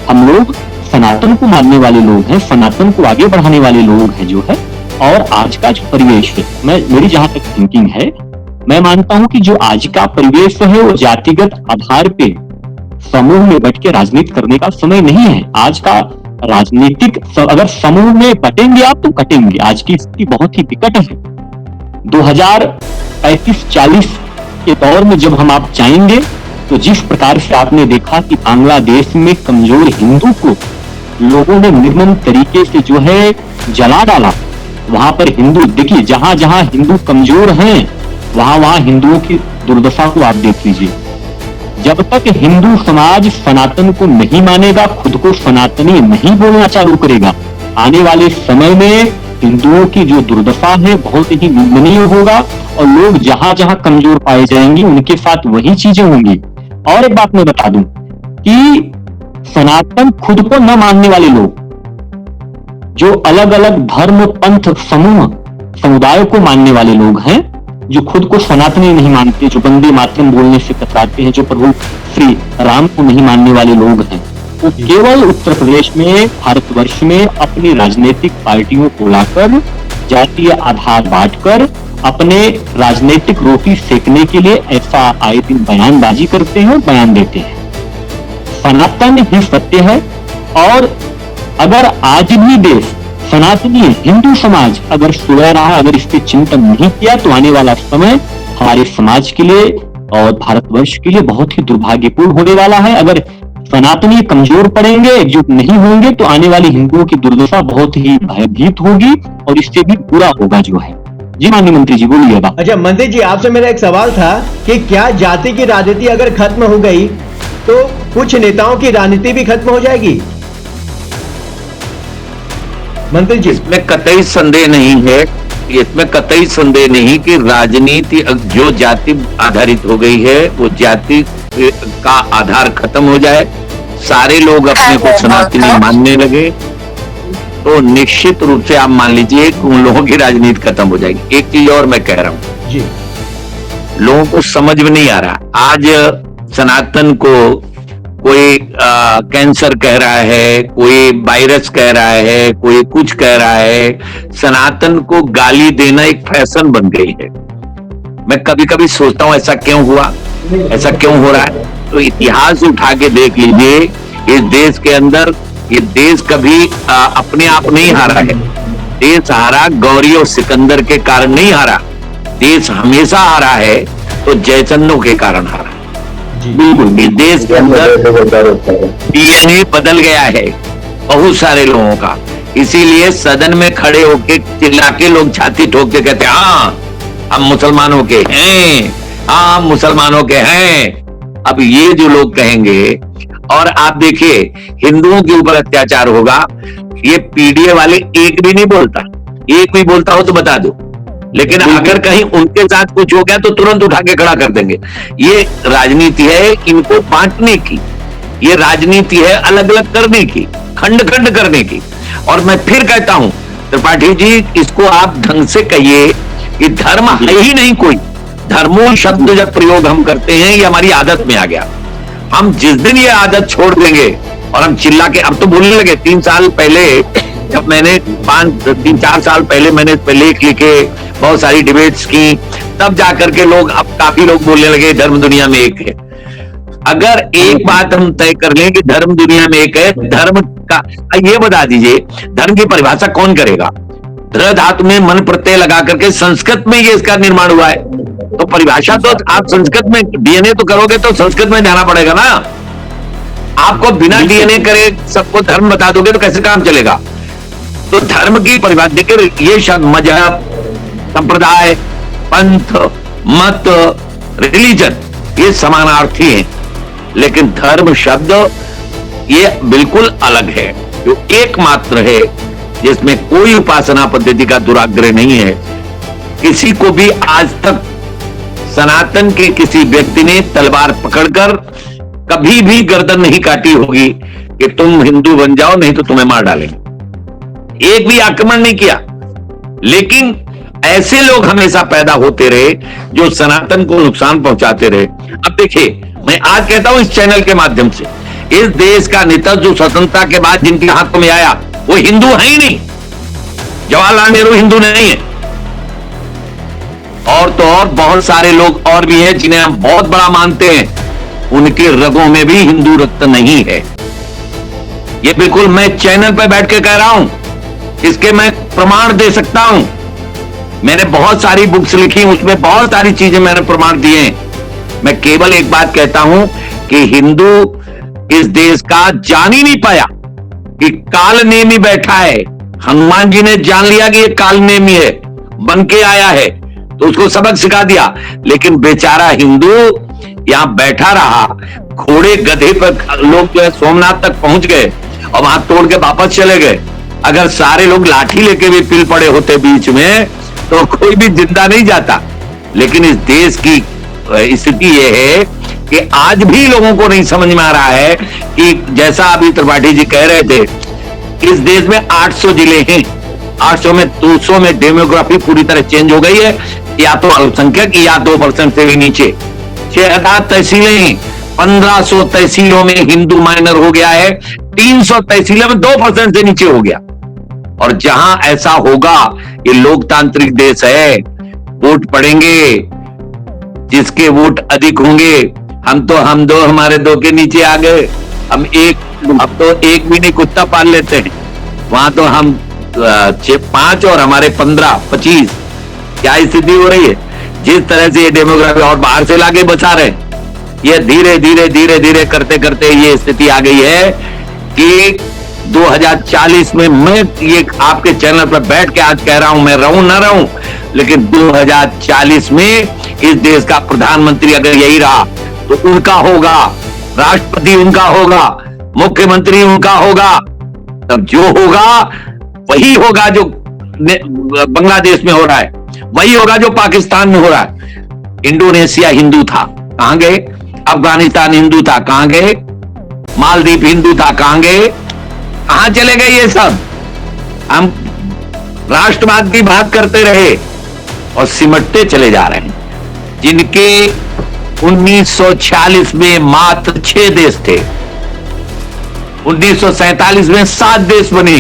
हम लोग सनातन को मानने वाले लोग हैं, सनातन को आगे बढ़ाने वाले लोग हैं जो है। और आज का जो परिवेश है, मेरी जहां तक थिंकिंग है, मैं मानता हूं कि जो आज का परिवेश है वो जातिगत आधार पे समूह में बैठ के राजनीति करने का समय नहीं है। आज का राजनीतिक, अगर समूह में बटेंगे आप तो कटेंगे। आज की स्थिति बहुत ही विकट है। 2035-40 के दौर में जब हम आप जाएंगे तो जिस प्रकार से आपने देखा कि बांग्लादेश में कमजोर हिंदू को लोगों ने निर्मम तरीके से जो है जला डाला, वहां पर हिंदू, देखिए जहां जहां हिंदू कमजोर हैं वहां वहां हिंदुओं की दुर्दशा को आप देख लीजिए। जब तक हिंदू समाज सनातन को नहीं मानेगा, खुद को सनातनी नहीं बोलना चालू करेगा, आने वाले समय में हिंदुओं की जो दुर्दशा है बहुत ही निंदनीय होगा और लोग जहां जहां कमजोर पाए जाएंगे उनके साथ वही चीजें होंगी। और एक बात मैं बता दूं कि सनातन खुद को न मानने वाले लोग, जो अलग अलग धर्म, पंथ, समूह, समुदाय को मानने वाले लोग हैं, जो खुद को सनातनी नहीं मानते, जो वंदे मातरम बोलने से कतराते हैं, जो प्रभु श्री राम को नहीं मानने वाले लोग हैं, वो केवल उत्तर प्रदेश में, भारतवर्ष में अपनी राजनीतिक पार्टियों को लाकर जातीय आधार बांटकर अपने राजनीतिक रोटी सेकने के लिए ऐसा आए दिन बयानबाजी करते हैं और बयान देते हैं। सनातन ही सत्य है। और अगर आज भी देश सनातनी हिंदू समाज अगर सोया रहा, अगर इस पे चिंतन नहीं किया तो आने वाला समय हमारे समाज के लिए और भारतवर्ष के लिए बहुत ही दुर्भाग्यपूर्ण होने वाला है। अगर सनातनी कमजोर पड़ेंगे, एकजुट नहीं होंगे तो आने वाली हिंदुओं की दुर्दशा बहुत ही भयभीत होगी और इससे भी बुरा होगा जो है। जी माननीय मंत्री जी बोलिए। अच्छा मंत्री जी, आपसे मेरा एक सवाल था कि क्या जाति की राजनीति अगर खत्म हो गई तो कुछ नेताओं की राजनीति भी खत्म हो जाएगी? मंत्री जी, इसमें कतई संदेह नहीं है, इसमें कतई संदेह नहीं कि राजनीति जो जाति आधारित हो गई है वो जाति का आधार खत्म हो जाए, सारे लोग अपने को सनातनी मानने लगे तो निश्चित रूप से आप मान लीजिए कि उन लोगों की राजनीति खत्म हो जाएगी। एक चीज और मैं कह रहा हूं जी, लोगों को समझ में नहीं आ रहा। आज सनातन को कोई कैंसर कह रहा है, कोई वायरस कह रहा है, कोई कुछ कह रहा है। सनातन को गाली देना एक फैशन बन गई है। मैं कभी कभी सोचता हूं ऐसा क्यों हुआ, ऐसा क्यों हो रहा है। तो इतिहास उठा के देख लीजिए, इस देश के अंदर ये देश कभी अपने आप नहीं हारा है। देश हारा गौरी और सिकंदर के कारण नहीं हारा, देश हमेशा हारा है तो जयचंदों के कारण हारा। बिल्कुल, इस देश के अंदर डीएनए बदल गया है बहुत सारे लोगों का। इसीलिए सदन में खड़े होके चिल्ला के लोग छाती ठोक के कहते हैं हाँ हम मुसलमानों के हैं, हाँ हम मुसलमानों के हैं। अब ये जो लोग कहेंगे, और आप देखिए हिंदुओं के ऊपर अत्याचार होगा, ये पीडीए वाले एक भी नहीं बोलता, एक भी बोलता हो तो बता दो। लेकिन अगर कहीं उनके साथ कुछ हो गया तो तुरंत उठा के खड़ा कर देंगे। ये राजनीति है इनको बांटने की, ये राजनीति है अलग अलग करने की, खंड खंड करने की। और मैं फिर कहता हूं त्रिपाठी जी, इसको आप ढंग से कहिए कि धर्म है ही नहीं कोई। धर्मो शब्द जब प्रयोग हम करते हैं ये हमारी आदत में आ गया। हम जिस दिन ये आदत छोड़ देंगे और हम चिल्ला के, अब तो बोलने लगे। 3 साल पहले जब मैंने 3-4 साल पहले मैंने इस पे लेख लिखे, बहुत सारी डिबेट्स की, तब जाकर के लोग, अब काफी लोग बोलने लगे धर्म दुनिया में एक है। अगर एक बात हम तय कर लें कि धर्म दुनिया में एक है, धर्म का ये बता दीजिए धर्म की परिभाषा कौन करेगा। धृ धातु में मन प्रत्यय लगा करके संस्कृत में ये इसका निर्माण हुआ है, तो परिभाषा तो आप संस्कृत में डीएनए तो करोगे तो संस्कृत में जाना पड़ेगा ना। आपको बिना डीएनए करे सबको धर्म बता दोगे तो कैसे काम चलेगा। तो धर्म की परिभाषा देखिए, ये शब्द मजहब, संप्रदाय, पंथ, मत, रिलीजन ये समानार्थी हैं, लेकिन धर्म शब्द ये बिल्कुल अलग है, जो एकमात्र है जिसमें कोई उपासना पद्धति का दुराग्रह नहीं है। किसी को भी आज तक सनातन के किसी व्यक्ति ने तलवार पकड़कर कभी भी गर्दन नहीं काटी होगी कि तुम हिंदू बन जाओ नहीं तो तुम्हें मार डालेंगे, एक भी आक्रमण नहीं किया। लेकिन ऐसे लोग हमेशा पैदा होते रहे जो सनातन को नुकसान पहुंचाते रहे। अब देखिए, मैं आज कहता हूं इस चैनल के माध्यम से, इस देश का नेतृत्व जो स्वतंत्रता के बाद जिनके हाथों में आया वो हिंदू है ही नहीं। जवाहरलाल नेहरू हिंदू नहीं है, और तो और बहुत सारे लोग और भी हैं जिन्हें हम बहुत बड़ा मानते हैं, उनके रगों में भी हिंदू रक्त नहीं है। ये बिल्कुल मैं चैनल पर बैठ के कह रहा हूं, इसके मैं प्रमाण दे सकता हूं। मैंने बहुत सारी बुक्स लिखी, उसमें बहुत सारी चीजें मैंने प्रमाण दिए। मैं केवल एक बात कहता हूं कि हिंदू इस देश का जान ही नहीं पाया कि काल नेमी बैठा है। हनुमान जी ने जान लिया कि ये काल नेमी है, बन के आया है, तो उसको सबक सिखा दिया। लेकिन बेचारा हिंदू यहां बैठा रहा, घोड़े गधे पर लोग जो है सोमनाथ तक पहुंच गए और वहां तोड़ के वापस चले गए। अगर सारे लोग लाठी लेके भी पिल पड़े होते बीच में तो कोई भी जिंदा नहीं जाता। लेकिन इस देश की स्थिति यह है कि आज भी लोगों को नहीं समझ में आ रहा है कि जैसा अभी त्रिपाठी जी कह रहे थे, इस देश में 800 जिले हैं, 800 में 200 में डेमोग्राफी पूरी तरह चेंज हो गई है, या तो अल्पसंख्यक या 2% से भी नीचे। 6000 तहसीलें हैं, 1500 तहसीलों में हिंदू माइनर हो गया है, 300 तहसीलों में 2% से नीचे हो गया। और जहां ऐसा होगा, ये लोकतांत्रिक देश है, वोट पड़ेंगे, जिसके वोट अधिक होंगे। हम दो हमारे 2 के नीचे आ गए, हम तो एक भी नहीं कुत्ता पाल लेते हैं, वहां तो हम 5 और हमारे 15-25। क्या स्थिति हो रही है जिस तरह से ये डेमोग्राफी, और बाहर से लाके बचा रहे, ये धीरे धीरे करते करते ये स्थिति आ गई है कि 2040 में, मैं ये आपके चैनल पर बैठ के आज कह रहा हूं, मैं रहूं ना रहूं, लेकिन 2040 में इस देश का प्रधानमंत्री अगर यही रहा तो उनका होगा, राष्ट्रपति उनका होगा, मुख्यमंत्री उनका होगा। तब जो होगा वही होगा जो बांग्लादेश में हो रहा है, वही होगा जो पाकिस्तान में हो रहा है। इंडोनेशिया हिंदू था, कहां गए? अफगानिस्तान हिंदू था, कहां गए? मालदीव हिंदू था, कहां गए? कहां चले गए ये सब? हम राष्ट्रवाद की बात करते रहे और सिमटते चले जा रहे हैं। जिनके 1946 में मात्र 6 देश थे, 1947 में 7 देश बने,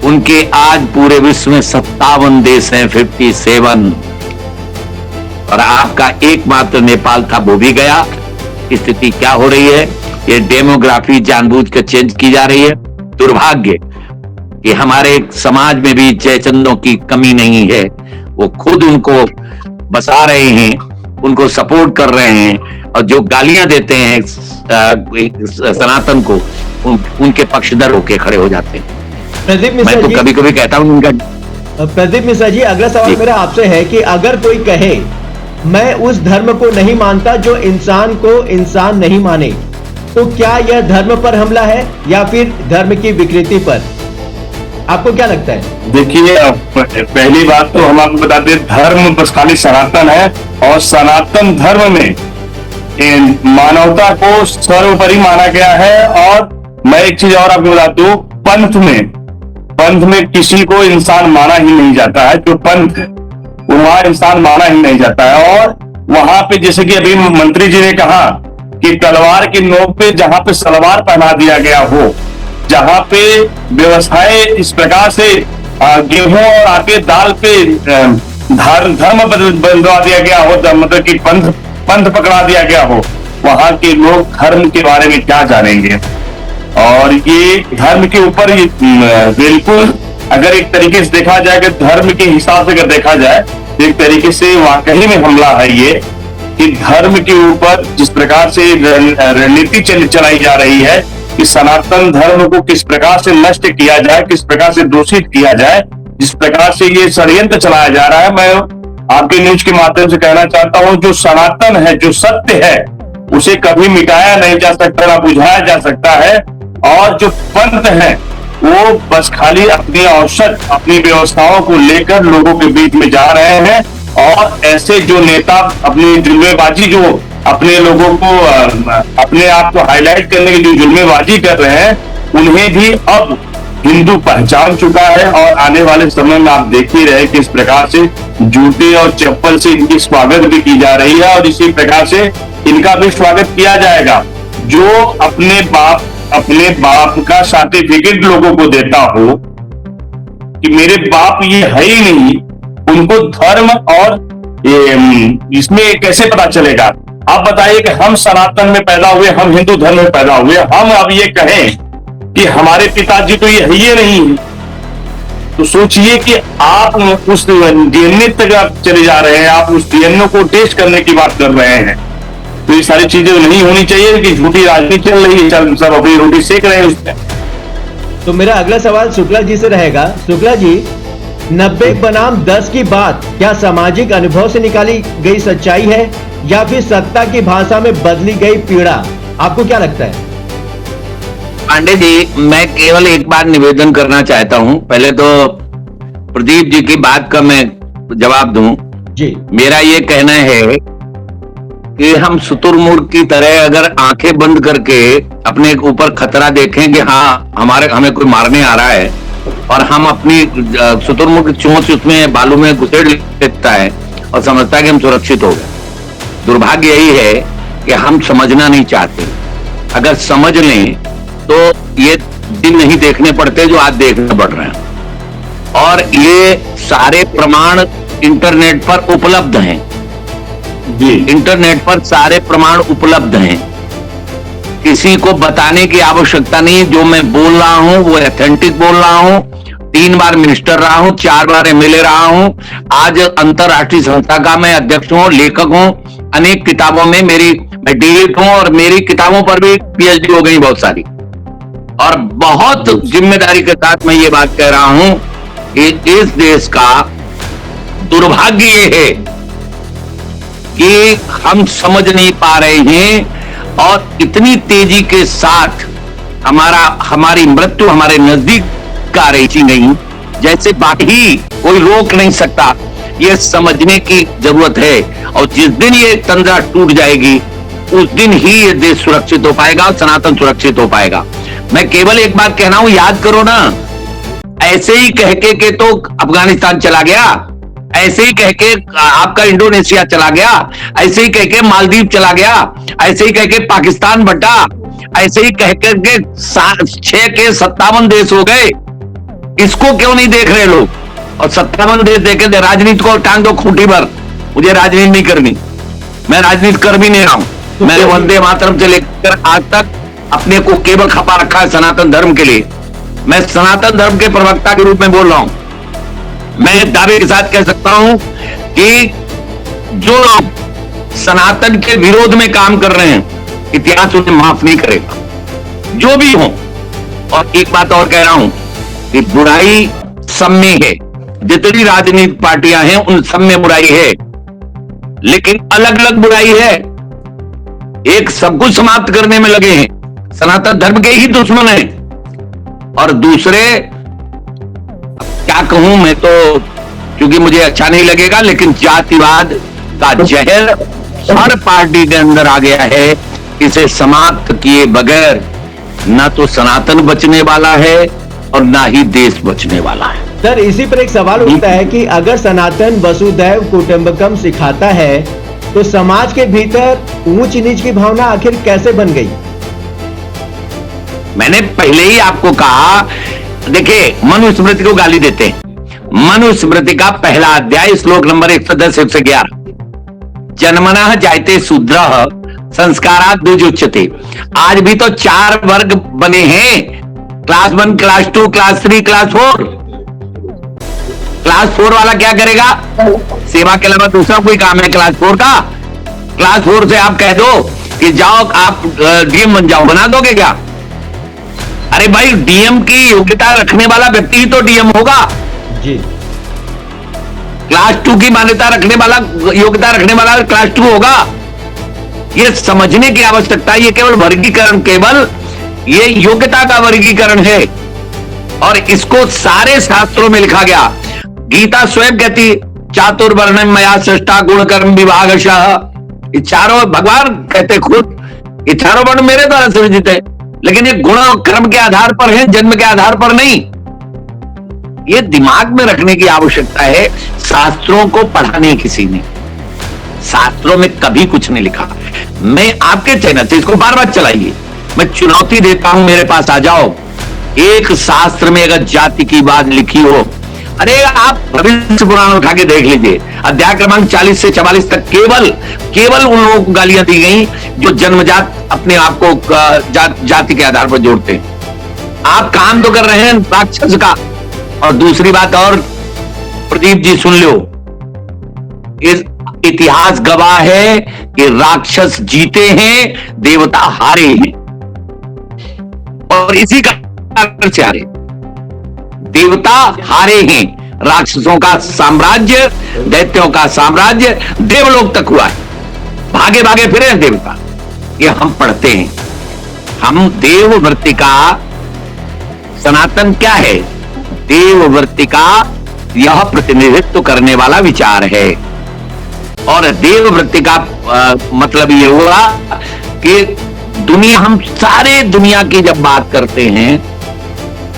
उनके आज पूरे विश्व में 57 देश हैं, 57। और आपका एकमात्र नेपाल था, वो भी गया। स्थिति क्या हो रही है? ये डेमोग्राफी जानबूझ कर चेंज की जा रही है। दुर्भाग्य कि हमारे समाज में भी चैतन्यों की कमी नहीं है। वो खुद उनको बसा रहे हैं, उनको सपोर्ट कर रहे हैं, और जो गालियां देते हैं सनातन को, उनके पक्षधर होके खड़े हो जाते हैं। प्रदीप मिश्रा मैं तो जी, कभी कभी कहता हूं उनका। प्रदीप मिश्रा जी, अगला सवाल मेरा आपसे है कि अगर कोई कहे मैं उस धर्म को नहीं मानता जो इंसान को इंसान नहीं माने, तो क्या यह धर्म पर हमला है या फिर धर्म की विकृति पर? आपको क्या लगता है? देखिए, पहली बात तो हम आपको बताते हैं, धर्म बस खाली सनातन है, और सनातन धर्म में मानवता को सर्वोपरि माना गया है। और मैं एक चीज और आपको बता दूं, पंथ में किसी को इंसान माना ही नहीं जाता है। जो पंथ है वहां इंसान माना ही नहीं जाता है। और वहां पे जैसे कि अभी मंत्री जी ने कहा कि तलवार की नोक पे जहां पे सलवार पहना दिया गया हो, जहां पे व्यवस्थाएं इस प्रकार से गेहूं और आटे दाल पे धर्म बदलवा दिया गया हो, मतलब कि पंथ पकड़ा दिया गया हो, वहां के लोग धर्म के बारे में क्या जानेंगे? और ये धर्म के ऊपर बिल्कुल, अगर एक तरीके से देखा जाए कि धर्म के हिसाब से अगर देखा जाए, एक तरीके से वाकई में हमला है ये, कि धर्म के ऊपर जिस प्रकार से रणनीति चलाई जा रही है कि सनातन धर्म को किस प्रकार से नष्ट किया जाए, किस प्रकार से दूषित किया जाए, जिस प्रकार से ये षड्यंत्र चलाया जा रहा है। मैं आपके न्यूज के माध्यम से कहना चाहता हूं, जो सनातन है, जो सत्य है, उसे कभी मिटाया नहीं जा सकता, ना बुझाया जा सकता है। और जो पंथ है वो बस खाली अपनी औसत, अपनी व्यवस्थाओं को लेकर लोगों के बीच में जा रहे हैं। और ऐसे जो नेता अपनी जुल्मेबाजी, जो अपने लोगों को अपने आप को हाईलाइट करने की जो जुल्मेबाजी कर रहे हैं, उन्हें भी अब हिंदू पहचान चुका है। और आने वाले समय में आप देख ही रहे कि इस प्रकार से जूते और चप्पल से इनकी स्वागत भी की जा रही है, और इसी प्रकार से इनका भी स्वागत किया जाएगा। जो अपने बाप का सर्टिफिकेट लोगों को देता हो कि मेरे बाप ये है ही नहीं, उनको धर्म और इसमें कैसे पता चलेगा? आप बताइए कि हम सनातन में पैदा हुए, हम हिंदू धर्म में पैदा हुए, हम अब ये कहें कि हमारे पिताजी तो ये है ही नहीं, तो सोचिए कि आप उस डीएनए तक आप चले जा रहे हैं, आप उस डीएनए को टेस्ट करने की बात कर रहे हैं। तो ये सारी चीजें नहीं होनी चाहिए कि झूठी राजनीति चल रही है, सब अपनी रोटी सेक रहे हैं उसमें। तो मेरा अगला सवाल शुक्ला जी से रहेगा। शुक्ला जी, 90 बनाम 10 की बात क्या सामाजिक अनुभव से निकाली गई सच्चाई है या फिर सत्ता की भाषा में बदली गई पीड़ा? आपको क्या लगता है? पांडे जी, मैं केवल एक बार निवेदन करना चाहता हूं। पहले तो प्रदीप जी की बात का मैं जवाब दूं जी। मेरा ये कहना है कि हम शुतुरमुर्ग की तरह अगर आंखें बंद करके अपने ऊपर खतरा देखें कि हाँ हमें कोई मारने आ रहा है, और हम अपनी शुतुरमुर्ग चोंच उसमें बालू में घुसेड़ लेता है और समझता है कि हम सुरक्षित हो गए। दुर्भाग्य यही है कि हम समझना नहीं चाहते। अगर समझ लें तो ये दिन नहीं देखने पड़ते जो आज देखने पड़ रहे हैं। और ये सारे प्रमाण इंटरनेट पर उपलब्ध हैं जी। इंटरनेट पर सारे प्रमाण उपलब्ध हैं, किसी को बताने की आवश्यकता नहीं। जो मैं बोल रहा हूं वो ऑथेंटिक बोल रहा हूं। 3 बार मिनिस्टर रहा हूं, 4 बार एमएलए रहा हूं, आज अंतरराष्ट्रीय संस्था का मैं अध्यक्ष हूं, लेखक हूं, अनेक किताबों में मैं डीलिट हूं, और मेरी किताबों पर भी पीएचडी हो गई बहुत सारी। और बहुत जिम्मेदारी के साथ मैं ये बात कह रहा हूं कि इस देश का दुर्भाग्य ये है कि हम समझ नहीं पा रहे हैं, और इतनी तेजी के साथ हमारी मृत्यु हमारे नजदीक आ रही थी नहीं, जैसे बाकी कोई रोक नहीं सकता। ये समझने की जरूरत है, और जिस दिन ये तंद्रा टूट जाएगी उस दिन ही ये देश सुरक्षित हो पाएगा और सनातन सुरक्षित हो पाएगा। मैं केवल एक बात कहना हूं, याद करो ना, ऐसे ही कह के तो अफगानिस्तान चला गया, ऐसे ही कह के आपका इंडोनेशिया चला गया, ऐसे ही कह के मालदीव चला गया, ऐसे ही कह के पाकिस्तान बटा, ऐसे ही कह करके 6 के 57 देश हो गए। इसको क्यों नहीं देख रहे लोग? और 57 देश देखे थे। राजनीति को टांग दो खूंटी पर, मुझे राजनीति नहीं करनी, मैं राजनीति कर भी नहीं रहा हूं। मैंने वंदे मातरम से लेकर आज तक अपने को केवल खपा रखा है सनातन धर्म के लिए। मैं सनातन धर्म के प्रवक्ता के रूप में बोल रहा हूं। मैं दावे के साथ कह सकता हूं कि जो लोग सनातन के विरोध में काम कर रहे हैं, इतिहास उन्हें माफ नहीं करेगा, जो भी हो। और एक बात और कह रहा हूं कि बुराई सब में है, जितनी राजनीतिक पार्टियां हैं उन सब में बुराई है, लेकिन अलग अलग बुराई है। एक सब कुछ समाप्त करने में लगे हैं, सनातन धर्म के ही दुश्मन हैं, और दूसरे क्या कहूं मैं, तो क्योंकि मुझे अच्छा नहीं लगेगा, लेकिन जातिवाद का जहर हर पार्टी के अंदर आ गया है। इसे समाप्त किए बगैर ना तो सनातन बचने वाला है और ना ही देश बचने वाला है। सर, इसी पर एक सवाल उठता है कि अगर सनातन वसुधैव कुटुंबकम सिखाता है तो समाज के भीतर ऊंच नीच की भावना आखिर कैसे बन गई? मैंने पहले ही आपको कहा, देखिए मनुस्मृति को गाली देते हैं। मनुस्मृति का पहला अध्याय श्लोक नंबर 110-111, जन्मनः जायते शूद्रः संस्कारात् द्विजुच्यते। आज भी तो 4 वर्ग बने हैं, class 1, class 2, class 3, class 4। Class 4 वाला क्या करेगा? सेवा के अलावा दूसरा कोई काम है क्लास 4 का? क्लास 4 से आप कह दो कि जाओ आप डीएम बन जाओ, बना दोगे क्या? अरे भाई, डीएम की योग्यता रखने वाला व्यक्ति ही तो डीएम होगा जी। क्लास 2 की मान्यता रखने वाला, योग्यता रखने वाला क्लास 2 होगा। ये समझने की आवश्यकता है। ये केवल वर्गीकरण, केवल ये योग्यता का वर्गीकरण है, और इसको सारे शास्त्रों में लिखा गया। गीता स्वयं कहती चातुर्वर्णम मया सृष्टा गुण कर्म विभागशः। ये चारों, भगवान कहते खुद, ये चारों वर्ण मेरे द्वारा सृजित है, लेकिन ये गुण और कर्म के आधार पर है, जन्म के आधार पर नहीं। ये दिमाग में रखने की आवश्यकता है। शास्त्रों को पढ़ा नहीं किसी ने, शास्त्रों में कभी कुछ नहीं लिखा। मैं आपके चैनल से इसको बार बार चलाइए, मैं चुनौती देता हूं, मेरे पास आ जाओ। एक शास्त्र में अगर जाति की बात लिखी हो, अरे आप भविष्य पुराण उठा के देख लीजिए, अध्याय क्रमांक 40 से 44 तक केवल उन लोगों को गालियां दी गई जो जन्मजात अपने आप को जाति के आधार पर जोड़ते हैं। आप काम तो कर रहे हैं राक्षस का। और दूसरी बात और, प्रदीप जी सुन लो, इस इतिहास गवाह है कि राक्षस जीते हैं, देवता हारे हैं, और इसी कारण से हारे। देवता हारे हैं, राक्षसों का साम्राज्य, दैत्यों का साम्राज्य देवलोक तक हुआ है। भागे भागे फिरे हैं देवता। ये हम पढ़ते हैं। हम देववृत्ति का, सनातन क्या है? देववृत्ति का यह प्रतिनिधित्व करने वाला विचार है। और देववृत्ति का मतलब ये हुआ कि दुनिया, हम सारे दुनिया की जब बात करते हैं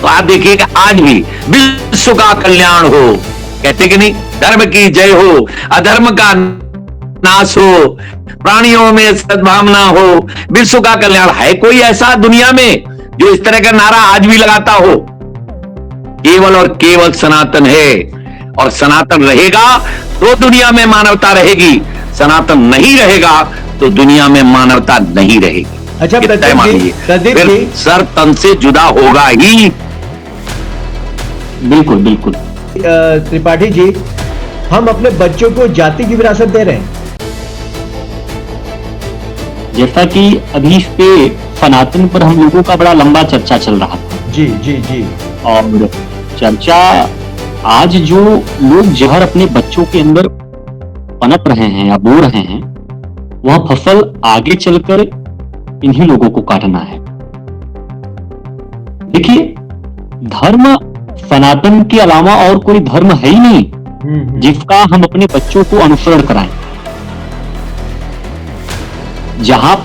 तो आप देखिएगा आज भी विश्व का कल्याण हो, कहते कि नहीं? धर्म की जय हो, अधर्म का नाश हो, प्राणियों में सद्भावना हो, विश्व का कल्याण। है कोई ऐसा दुनिया में जो इस तरह का नारा आज भी लगाता हो? केवल और केवल सनातन है, और सनातन रहेगा तो दुनिया में मानवता रहेगी, सनातन नहीं रहेगा तो दुनिया में मानवता नहीं रहेगी। अच्छा प्रदीप जी, सर तन से जुदा होगा ही। बिल्कुल बिल्कुल। त्रिपाठी जी, हम अपने बच्चों को जाति की विरासत दे रहे हैं। जैसा कि अभी इस पे सनातन पर हम लोगों का बड़ा लंबा चर्चा चल रहा था। जी जी जी। और चर्चा, आज जो लोग जहर अपने बच्चों के अंदर पनप रहे हैं या बो रहे हैं, वह फसल आगे चलकर इन्हीं लोगों को काटना है। देखिए, धर्म सनातन के अलावा और कोई धर्म है ही नहीं जिसका हम अपने बच्चों को अनुसरण कराएं। जहां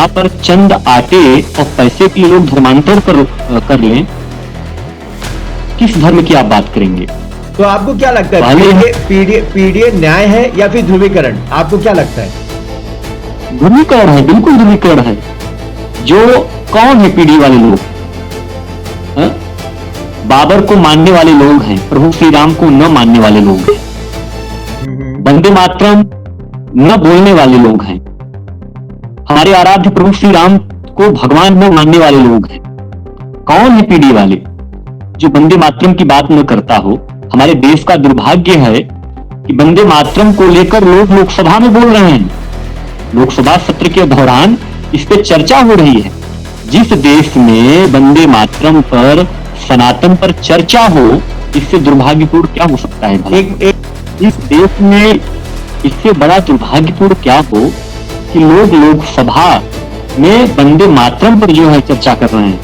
पर चंद आटे और पैसे के लिए लोग धर्मांतर कर लें, किस धर्म की आप बात करेंगे? तो आपको क्या लगता है, पीडीए न्याय है या फिर ध्रुवीकरण? आपको क्या लगता है? ध्रुवीकरण है, बिल्कुल ध्रुवीकरण है। जो कौन है पीढ़ी वाले लोग? हा? बाबर को मानने वाले लोग हैं, प्रभु श्री राम को न मानने वाले लोग हैं, वंदे मातरम न बोलने वाले लोग हैं, हमारे आराध्य प्रभु श्री राम को भगवान न मानने वाले लोग हैं। कौन है पीढ़ी वाले जो वंदे मातरम की बात न करता हो? हमारे देश का दुर्भाग्य है कि वंदे मातरम को लेकर लोग लोकसभा में बोल रहे हैं, लोकसभा सत्र के दौरान इस पे चर्चा हो रही है। जिस देश में वंदे मातरम पर, सनातन पर चर्चा हो, इससे दुर्भाग्यपूर्ण क्या हो सकता है भाई? इस देश में इससे बड़ा दुर्भाग्यपूर्ण क्या हो कि लोग लोकसभा में वंदे मातरम पर जो है चर्चा कर रहे हैं।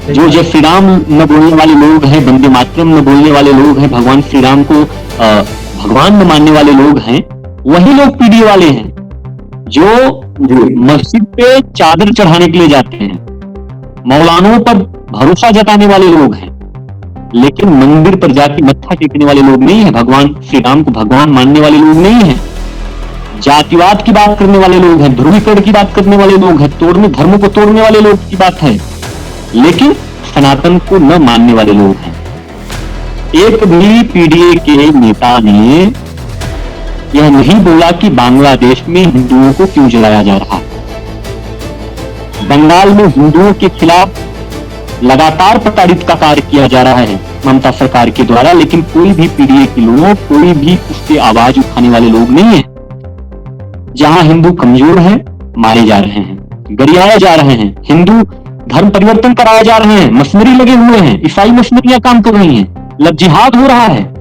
जो जय श्री राम न बोलने वाले लोग हैं, वंदे मातरम न बोलने वाले लोग हैं, भगवान श्री राम को भगवान न मानने वाले लोग हैं, वही लोग पीढ़ी वाले हैं जो मस्जिद पे चादर चढ़ाने के लिए जाते हैं, मौलानों पर भरोसा जताने वाले लोग हैं, लेकिन मंदिर पर जाके मत्था टेकने वाले लोग नहीं है, भगवान श्री राम को भगवान मानने वाले लोग नहीं है, जातिवाद की बात करने वाले लोग हैं, ध्रुवीकरण की बात करने वाले लोग हैं, धर्म को तोड़ने वाले लोग की बात है, लेकिन सनातन को न मानने वाले लोग हैं। एक भी पीडीए के नेता ने यह नहीं बोला कि बांग्लादेश में हिंदुओं को क्यों जलाया जा रहा है। बंगाल में हिंदुओं के खिलाफ लगातार प्रताड़ित का कार्य किया जा रहा है ममता सरकार के द्वारा, लेकिन कोई भी पीडीए के लोग, कोई भी उससे आवाज उठाने वाले लोग नहीं है। जहां हिंदू कमजोर है, मारे जा रहे हैं, गरियाए जा रहे हैं, हिंदू धर्म परिवर्तन कराए जा रहे हैं, मशीनरी लगे हुए हैं, ईसाई मशीनरियां काम कर रही हैं, लव जिहाद हो रहा है,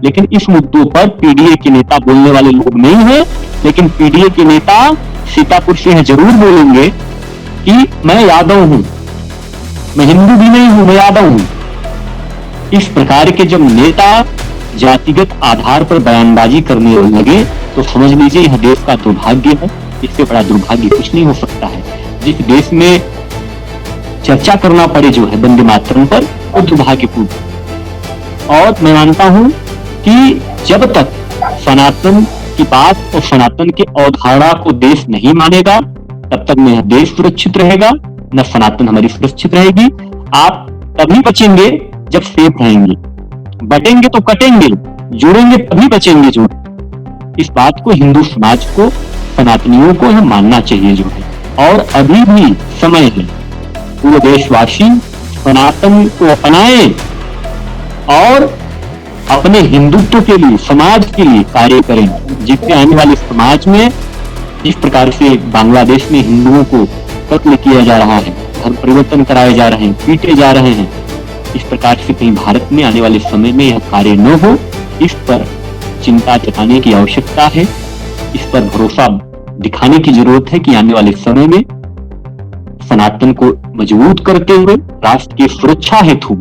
लेकिन इस मुद्दों पर पीडीए के नेता बोलने वाले लोग नहीं है। लेकिन पीडीए के नेता सीतापुर से यह जरूर बोलेंगे कि मैं यादव हूं, मैं हिंदू भी नहीं हूं, मैं यादव हूं। इस प्रकार के जब नेता जातिगत आधार पर बयानबाजी करने लगे तो समझ लीजिए यह देश का दुर्भाग्य है। इससे बड़ा दुर्भाग्य कुछ नहीं हो सकता है। जिस देश में चर्चा करना पड़े जो है वंदे मातरम पर, वो दुर्भाग्यपूर्ण। और मैं मानता हूं कि जब तक सनातन की बात और सनातन के अवधारणा को देश नहीं मानेगा, तब तक न देश सुरक्षित रहेगा, न सनातन हमारी सुरक्षित रहेगी। आप तभी बचेंगे जब सेफ रहेंगे, बटेंगे तो कटेंगे, जुड़ेंगे तभी बचेंगे जो। इस बात को हिंदू समाज को, सनातनियों को यह मानना चाहिए जो है। और अभी भी समय है, पूरे देशवासी सनातन को अपनाए और अपने हिंदुत्व के लिए, समाज के लिए कार्य करें, जिससे आने वाले समाज में जिस प्रकार से बांग्लादेश में हिंदुओं को कत्ल किया जा रहा है, धर्म परिवर्तन कराए जा रहे हैं, पीटे जा रहे हैं, इस प्रकार से कहीं भारत में आने वाले समय में यह कार्य न हो, इस पर चिंता जताने की आवश्यकता है। इस पर भरोसा दिखाने की जरूरत है कि आने वाले समय में सनातन को मजबूत करते हुए राष्ट्र की सुरक्षा हेतु,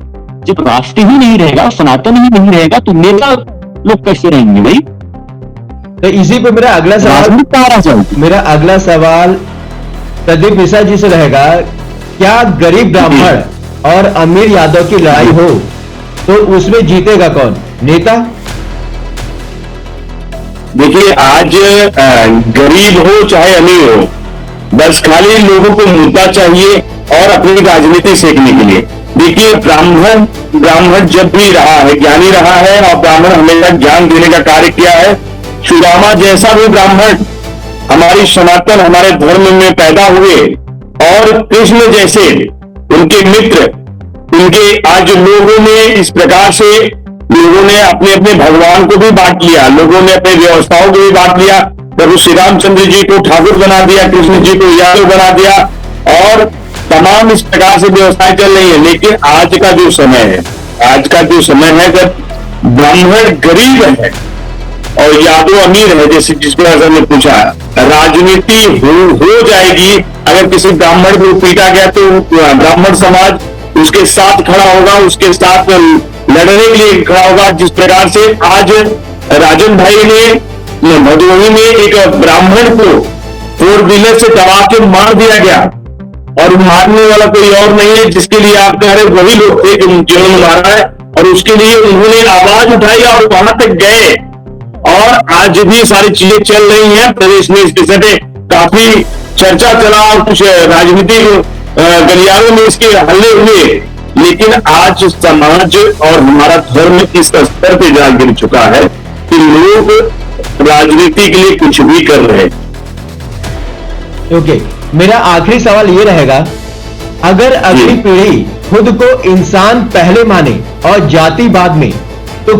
जब राष्ट्र ही नहीं रहेगा, सनातन ही नहीं रहेगा, तो नेता लोग कैसे रहेंगे भाई? तो इसी पे मेरा अगला सवाल प्रदीप मिश्रा जी से रहेगा। क्या गरीब ब्राह्मण और अमीर यादव की लड़ाई हो तो उसमें जीतेगा कौन, नेता? देखिए, आज गरीब हो चाहे अमीर हो, बस खाली लोगों को मुद्दा चाहिए और अपनी राजनीति सेकने के लिए। देखिए, ब्राह्मण जब भी रहा है, ज्ञानी रहा है, और ब्राह्मण हमेशा ज्ञान देने का कार्य किया है। सुदामा जैसा भी ब्राह्मण हमारी सनातन, हमारे धर्म में पैदा हुए, और कृष्ण जैसे उनके मित्र, उनके आज लोगों ने इस प्रकार से, लोगों ने अपने अपने भगवान को भी बांट लिया, लोगों ने अपने व्यवस्थाओं को भी बांट लिया। प्रभु श्री रामचंद्र जी को ठाकुर बना दिया, कृष्ण जी को यादव बना दिया, और तमाम इस प्रकार से व्यवस्थाएं चल रही है। लेकिन आज का जो समय है जब ब्राह्मण गरीब है और यादव अमीर है, जैसे जिसको ऐसा ने पूछा, राजनीति हो जाएगी। अगर किसी ब्राह्मण को पीटा गया तो ब्राह्मण समाज उसके साथ खड़ा होगा, उसके साथ लड़ने के लिए खड़ा होगा। जिस प्रकार से आज राजन भाई ने भदोही में एक ब्राह्मण को 4 व्हीलर से दबा के मार दिया गया, और मारने वाला कोई और नहीं है, जिसके लिए आप कह रहे वही लोग थे जिन्होंने मारा है, और उसके लिए उन्होंने आवाज उठाई और वहां तक गए। और आज भी सारी चीजें चल रही हैं, प्रदेश में इसके सटे काफी चर्चा चला और कुछ राजनीतिक गलियारों में इसके हल्ले हुए, लेकिन आज समाज और हमारा धर्म इस स्तर पे जा गिर चुका है कि लोग राजनीति के लिए कुछ भी कर रहे हैं। ओके, मेरा आखिरी सवाल ये रहेगा, अगर अगली पीढ़ी खुद को इंसान पहले माने और जाति बाद में, तो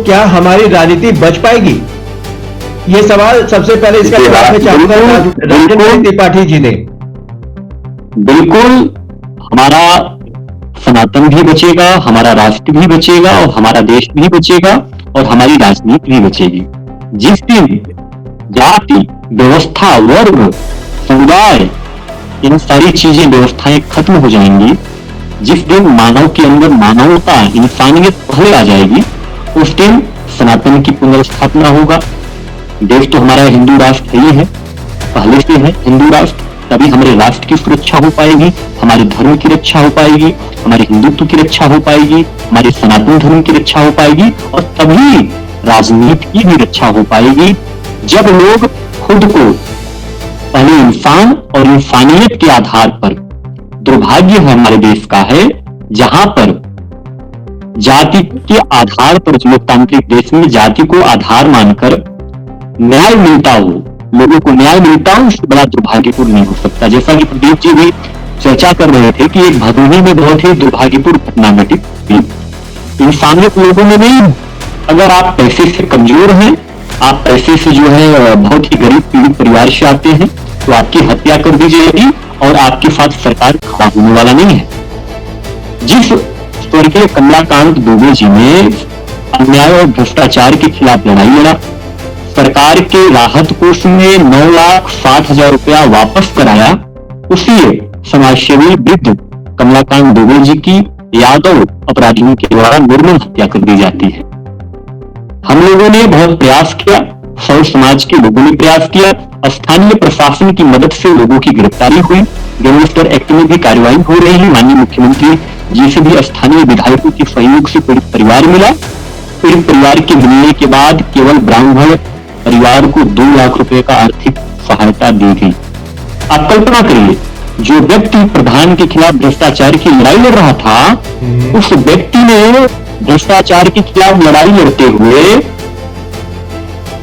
क्या हमारी राजनीति बच पाएगी? ये सवाल सबसे पहले इसका जवाब मैं चाहूंगा राजेंद्र त्रिपाठी जी ने। बिल्कुल, हमारा सनातन भी बचेगा, हमारा राष्ट्र भी बचेगा और हमारा देश भी बचेगा और हमारी राजनीति भी बचेगी। जिस दिन जाति, व्यवस्था, वर्ग, समुदाय, इन सारी चीजें, व्यवस्थाएं खत्म हो जाएंगी, जिस दिन मानव के अंदर मानवता, इंसानियत पहले आ जाएगी, उस दिन सनातन की पुनर्स्थापना होगा। देश तो हमारा हिंदू राष्ट्र ही है, पहले से है हिंदू राष्ट्र, तभी हमारे राष्ट्र की सुरक्षा हो पाएगी, हमारे धर्म की रक्षा हो पाएगी, हमारे हिंदुत्व की रक्षा हो पाएगी, हमारे सनातन धर्म की रक्षा हो पाएगी और तभी राजनीति की भी रक्षा हो पाएगी। जब लोग खुद को पहले इंसान और इंसानियत के आधार पर, दुर्भाग्य है हमारे देश का है जहां पर जाति के आधार पर, लोकतांत्रिक देश में जाति को आधार मानकर न्याय मिलता हो, लोगों को न्याय मिलता हो, इससे बड़ा दुर्भाग्यपूर्ण नहीं हो सकता। जैसा कि प्रदीप जी भी चर्चा कर रहे थे कि एक भदोही में बहुत ही दुर्भाग्यपूर्ण घटना घटित हुई। इंसानियत लोगों में नहीं, अगर आप पैसे से कमजोर हैं, आप पैसे से जो है बहुत ही गरीब पीड़ित परिवार से आते हैं, तो आपकी हत्या कर दी जाएगी और आपके साथ सरकार खड़ा होने वाला नहीं है। जिस स्वर्गीय कमलाकांत दुबे जी ने अन्याय और भ्रष्टाचार के खिलाफ लड़ाई लड़ा, सरकार के राहत कोष में 9,60,000 रुपया वापस कराया, उसी समाजसेवी वृद्ध कमलाकांत दुबे जी की यादव अपराधियों के द्वारा निर्मम हत्या कर दी जाती है। हम लोगों ने बहुत प्रयास किया, सौ समाज के लोगों ने प्रयास किया, स्थानीय प्रशासन की मदद से लोगों की गिरफ्तारी हुई, गैंगस्टर एक्ट में भी कार्रवाई हो रही है। माननीय मुख्यमंत्री जी से भी स्थानीय विधायकों के सहयोग से पीड़ित परिवार मिला। पीड़ित परिवार के मिलने के बाद केवल ब्राह्मण परिवार को 2 लाख रुपए का आर्थिक सहायता दी गई। आप कल्पना करिए, जो व्यक्ति प्रधान के खिलाफ भ्रष्टाचार की लड़ाई लड़ रहा था, उस व्यक्ति ने भ्रष्टाचार के खिलाफ लड़ाई लड़ते हुए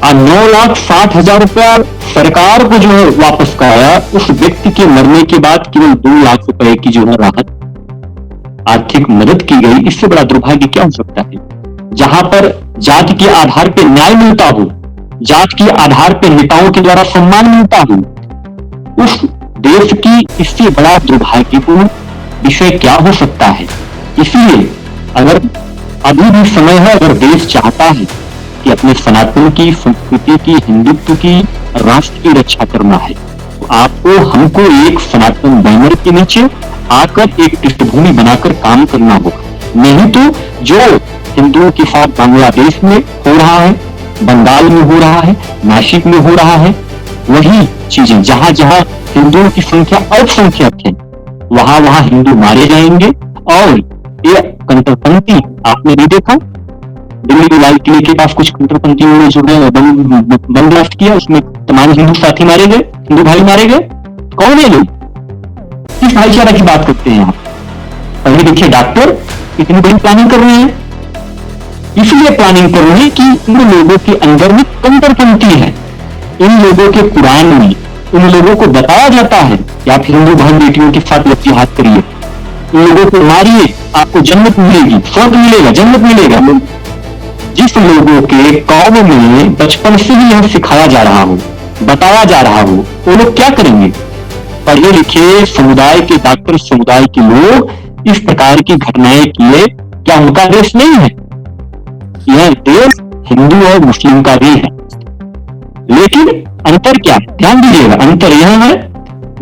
9,60,000 रुपया सरकार को जो है वापस कराया। उस व्यक्ति के मरने के बाद केवल 2 लाख रुपए की जो है राहत आर्थिक मदद की गई। इससे बड़ा दुर्भाग्य क्या हो सकता है? जहां पर जाति के आधार पर न्याय मिलता हो, जात के आधार पर नेताओं के द्वारा सम्मान मिलता हो, उस देश की इससे बड़ा दुर्भाग्यपूर्ण विषय क्या हो सकता है? इसलिए अगर अभी भी समय है, अगर देश चाहता है कि अपने सनातन की, संस्कृति की, हिंदुत्व की, राष्ट्र की रक्षा करना है, तो आपको, हमको एक सनातन बैनर के नीचे आकर एक पृष्ठभूमि बनाकर काम करना होगा। नहीं तो जो हिंदुओं के साथ बांग्लादेश में हो रहा है, बंगाल में हो रहा है, नासिक में हो रहा है, वही चीजें जहां जहां हिंदुओं की संख्या अल्पसंख्यक है, वहां वहां हिंदू मारे जाएंगे। और ये कट्टरपंथी आपने नहीं देखा, दिल्ली लाल किले के पास कुछ कट्टरपंथियों ने जो है बम ब्लास्ट किया, उसमें तमाम हिंदू साथी मारे गए, हिंदू भाई मारे गए। कौन है लोग? किस भाईचारा की बात करते हैं आप? पढ़े लिखे डॉक्टर इतनी बड़ी प्लानिंग कर रहे हैं, इसलिए प्लानिंग कर रहे हैं कि इन लोगों के अंदर में कट्टरपंथी है। इन लोगों के कुरान में उन लोगों को बताया जाता है कि आप हिंदू बहन बेटियों के साथ जिहाद करिए, इन लोगों को मारिए, आपको जन्नत मिलेगी, स्वर्ग मिलेगा, जन्नत मिलेगा। जिस लोगों के कौम में बचपन से ही यह सिखाया जा रहा हो, बताया जा रहा हो, वो लोग क्या करेंगे? पढ़े लिखे समुदाय के डॉक्टर, समुदाय के लोग इस प्रकार की घटनाएं किए, क्या उनका देश नहीं है? यह देश हिंदू और मुस्लिम का भी है, लेकिन अंतर क्या है? ध्यान दीजिएगा, अंतर यह है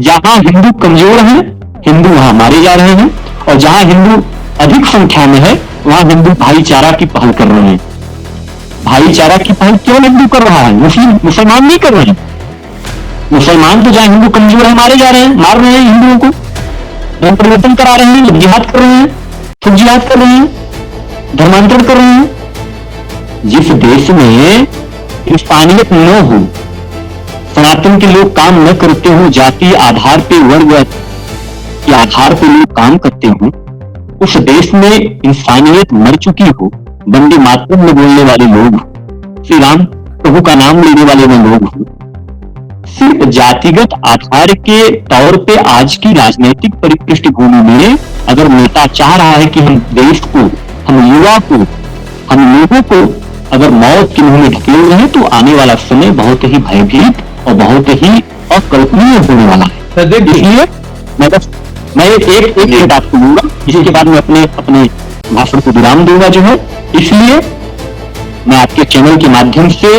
जहां हिंदू कमजोर हैं, हिंदू वहां मारे जा रहे हैं, और जहां हिंदू अधिक संख्या में है, वहां हिंदू भाईचारा की पहल कर रहे हैं। भाईचारा की पहल क्यों हिंदू कर रहा है? मुसलमान नहीं कर रहे हैं। मुसलमान तो जहां हिंदू कमजोर है मारे जा रहे हैं, मार रहे हैं हिंदुओं को, धर्म परिवर्तन करा रहे हैं, जिहाद कर रहे हैं, खुद जिहाद कर रहे हैं, धर्मांतरण कर रहे हैं। जिस देश में इंसानियत न हो, सनातन के लोग काम न करते हो, जाति आधार पे, वर्ग के आधार पे लोग काम करते हो, उस देश में इंसानियत मर चुकी हो, वंदे मातरम में बोलने वाले लोग हो, श्री राम प्रभु का नाम लेने वाले में लोग हो, सिर्फ जातिगत आधार के तौर पे आज की राजनीतिक पृष्ठभूमि में अगर नेता चाह रहा है कि हम देश को, हम युवा को, हम लोगों को अगर मौत के मुंह में ढकेल रहे हैं, तो आने वाला समय बहुत ही भयभीत और बहुत ही अकल्पनीय होने वाला है। इसलिए मैं एक बात बोलूंगा, इसके बाद मैं अपने भाषण को विराम दूंगा जो है। इसलिए मैं आपके चैनल के माध्यम से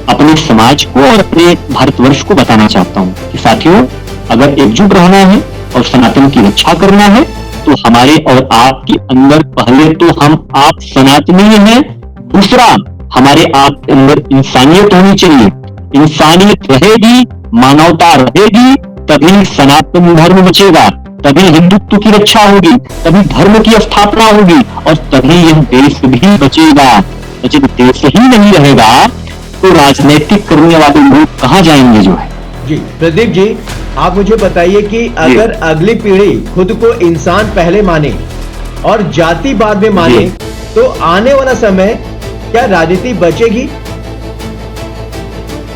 अपने समाज को और अपने भारतवर्ष को बताना चाहता हूं कि साथियों, अगर एकजुट रहना है और सनातन की रक्षा करना है, तो हमारे और आपके अंदर पहले तो हम आप सनातनीय हैं, दूसरा हमारे आपके अंदर इंसानियत होनी चाहिए। इंसानियत रहेगी, मानवता रहेगी, तभी सनातन धर्म बचेगा, तभी हिंदुत्व की रक्षा होगी, तभी धर्म की स्थापना होगी और तभी यह देश भी बचेगा। जब देश ही नहीं रहेगा तो राजनीतिक करने वाले लोग कहां जाएंगे जो है। जी प्रदीप जी, आप मुझे बताइए कि अगर अगली पीढ़ी खुद को इंसान पहले माने और जाति बाद में माने, तो आने वाला समय क्या राजनीति बचेगी?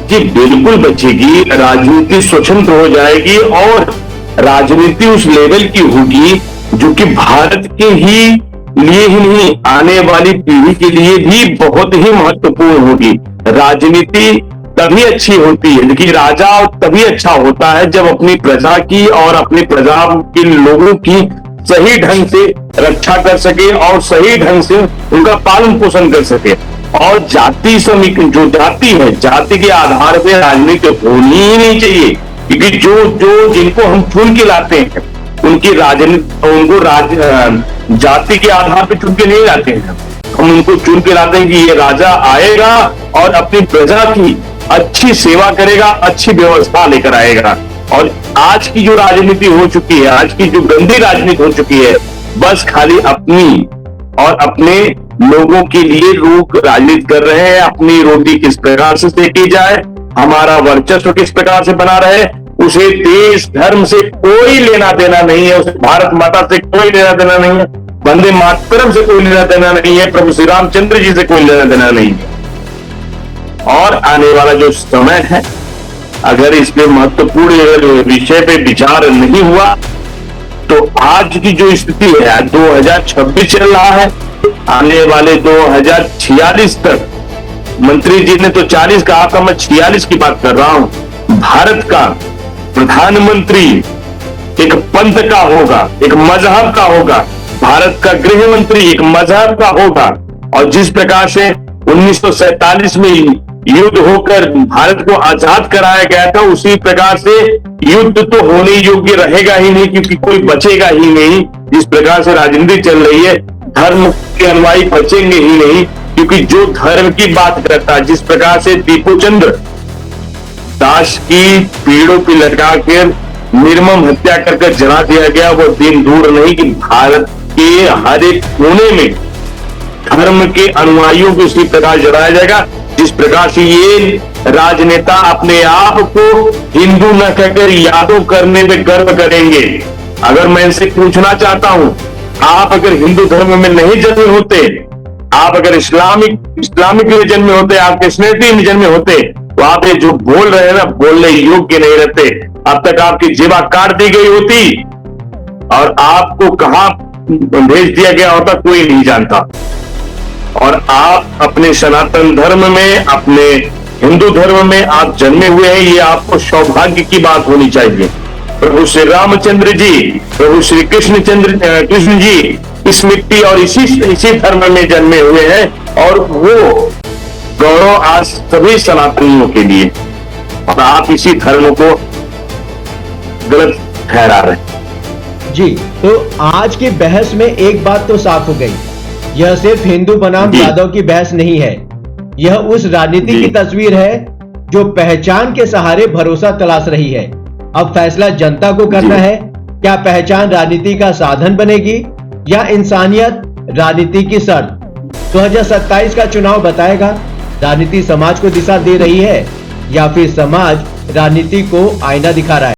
जी बिल्कुल बचेगी, राजनीति स्वतंत्र हो जाएगी और राजनीति उस लेवल की होगी जो कि भारत के ही लिए ही नहीं, आने वाली पीढ़ी के लिए भी बहुत ही महत्वपूर्ण होगी। राजनीति तभी अच्छी होती है, लेकिन राजा तभी अच्छा होता है जब अपनी प्रजा की और अपनी प्रजा के लोगों की सही ढंग से रक्षा कर सके और सही ढंग से उनका पालन पोषण कर सके। और जाति जो जाति है, जाति के आधार पे राजनीति होनी ही नहीं चाहिए, क्योंकि जो जिनको हम चुन के लाते हैं उनकी राजनीति, उनको जाति के आधार पे चुन के नहीं लाते हैं, हम उनको चुन के लाते हैं कि ये राजा आएगा और अपनी प्रजा की अच्छी सेवा करेगा, अच्छी व्यवस्था लेकर आएगा। और आज की जो राजनीति हो चुकी है, आज की जो गंदी राजनीति हो चुकी है, बस खाली अपनी और अपने लोगों के लिए लोग राजनीति कर रहे हैं। अपनी रोटी किस प्रकार से सेकी जाए, हमारा वर्चस्व किस प्रकार से बना रहे, उसे देश धर्म से कोई लेना देना नहीं है, उसे भारत माता से कोई लेना देना नहीं है, वंदे मातरम से कोई लेना देना नहीं है, प्रभु श्री रामचंद्र जी से कोई लेना देना नहीं है। और आने वाला जो समय है, अगर इस पे महत्वपूर्ण विषय पे विचार नहीं हुआ तो आज की जो स्थिति है, 2026 चल रहा है, आने वाले 2046 तक, मंत्री जी ने तो 40 कहा था, मैं 46 की बात कर रहा हूं, भारत का प्रधानमंत्री एक पंथ का होगा, एक मजहब का होगा, भारत का गृह मंत्री एक मजहब का होगा। और जिस प्रकार से 1947 में युद्ध होकर भारत को आजाद कराया गया था, उसी प्रकार से युद्ध तो होने योग्य रहेगा ही नहीं, क्योंकि कोई बचेगा ही नहीं। जिस प्रकार से राजनीति चल रही है, धर्म के अनुयायी बचेंगे ही नहीं, क्योंकि जो धर्म की बात करता है, जिस प्रकार से दीपूचंद्र दास की पेड़ों पे लटका कर निर्मम हत्या करके जला दिया गया, वो दिन दूर नहीं कि भारत के हर एक कोने में धर्म के अनुयायियों को इसी प्रकार जलाया जाएगा। जिस प्रकार से ये राजनेता अपने आप को हिंदू न कहकर यादव करने में गर्व करेंगे। अगर मैं इनसे पूछना चाहता हूं, आप अगर हिंदू धर्म में नहीं जन्मे होते, आप अगर इस्लामिक रिलीजन में होते, आप क्रिश्चियनिटी रिलीजन में होते, तो आप ये जो बोल रहे हैं ना, बोलने योग्य नहीं रहते। अब तक आपकी जेबा काट दी गई होती और आपको कहां भेज दिया गया होता कोई नहीं जानता। और आप अपने सनातन धर्म में, अपने हिंदू धर्म में आप जन्मे हुए हैं, ये आपको सौभाग्य की बात होनी चाहिए। प्रभु श्री रामचंद्र जी, प्रभु श्री कृष्ण जी इस मिट्टी और इसी धर्म में जन्मे हुए हैं, और वो गौरव आज सभी सनातनियों के लिए, और आप इसी धर्म को गलत ठहरा रहे हैं। जी, तो आज की बहस में एक बात तो साफ हो गई, यह सिर्फ हिंदू बनाम यादव की बहस नहीं है, यह उस राजनीति की तस्वीर है जो पहचान के सहारे भरोसा तलाश रही है। अब फैसला जनता को करना है, क्या पहचान राजनीति का साधन बनेगी या इंसानियत राजनीति की शर्त। 2027 का चुनाव बताएगा, राजनीति समाज को दिशा दे रही है या फिर समाज राजनीति को आईना दिखा रहा है?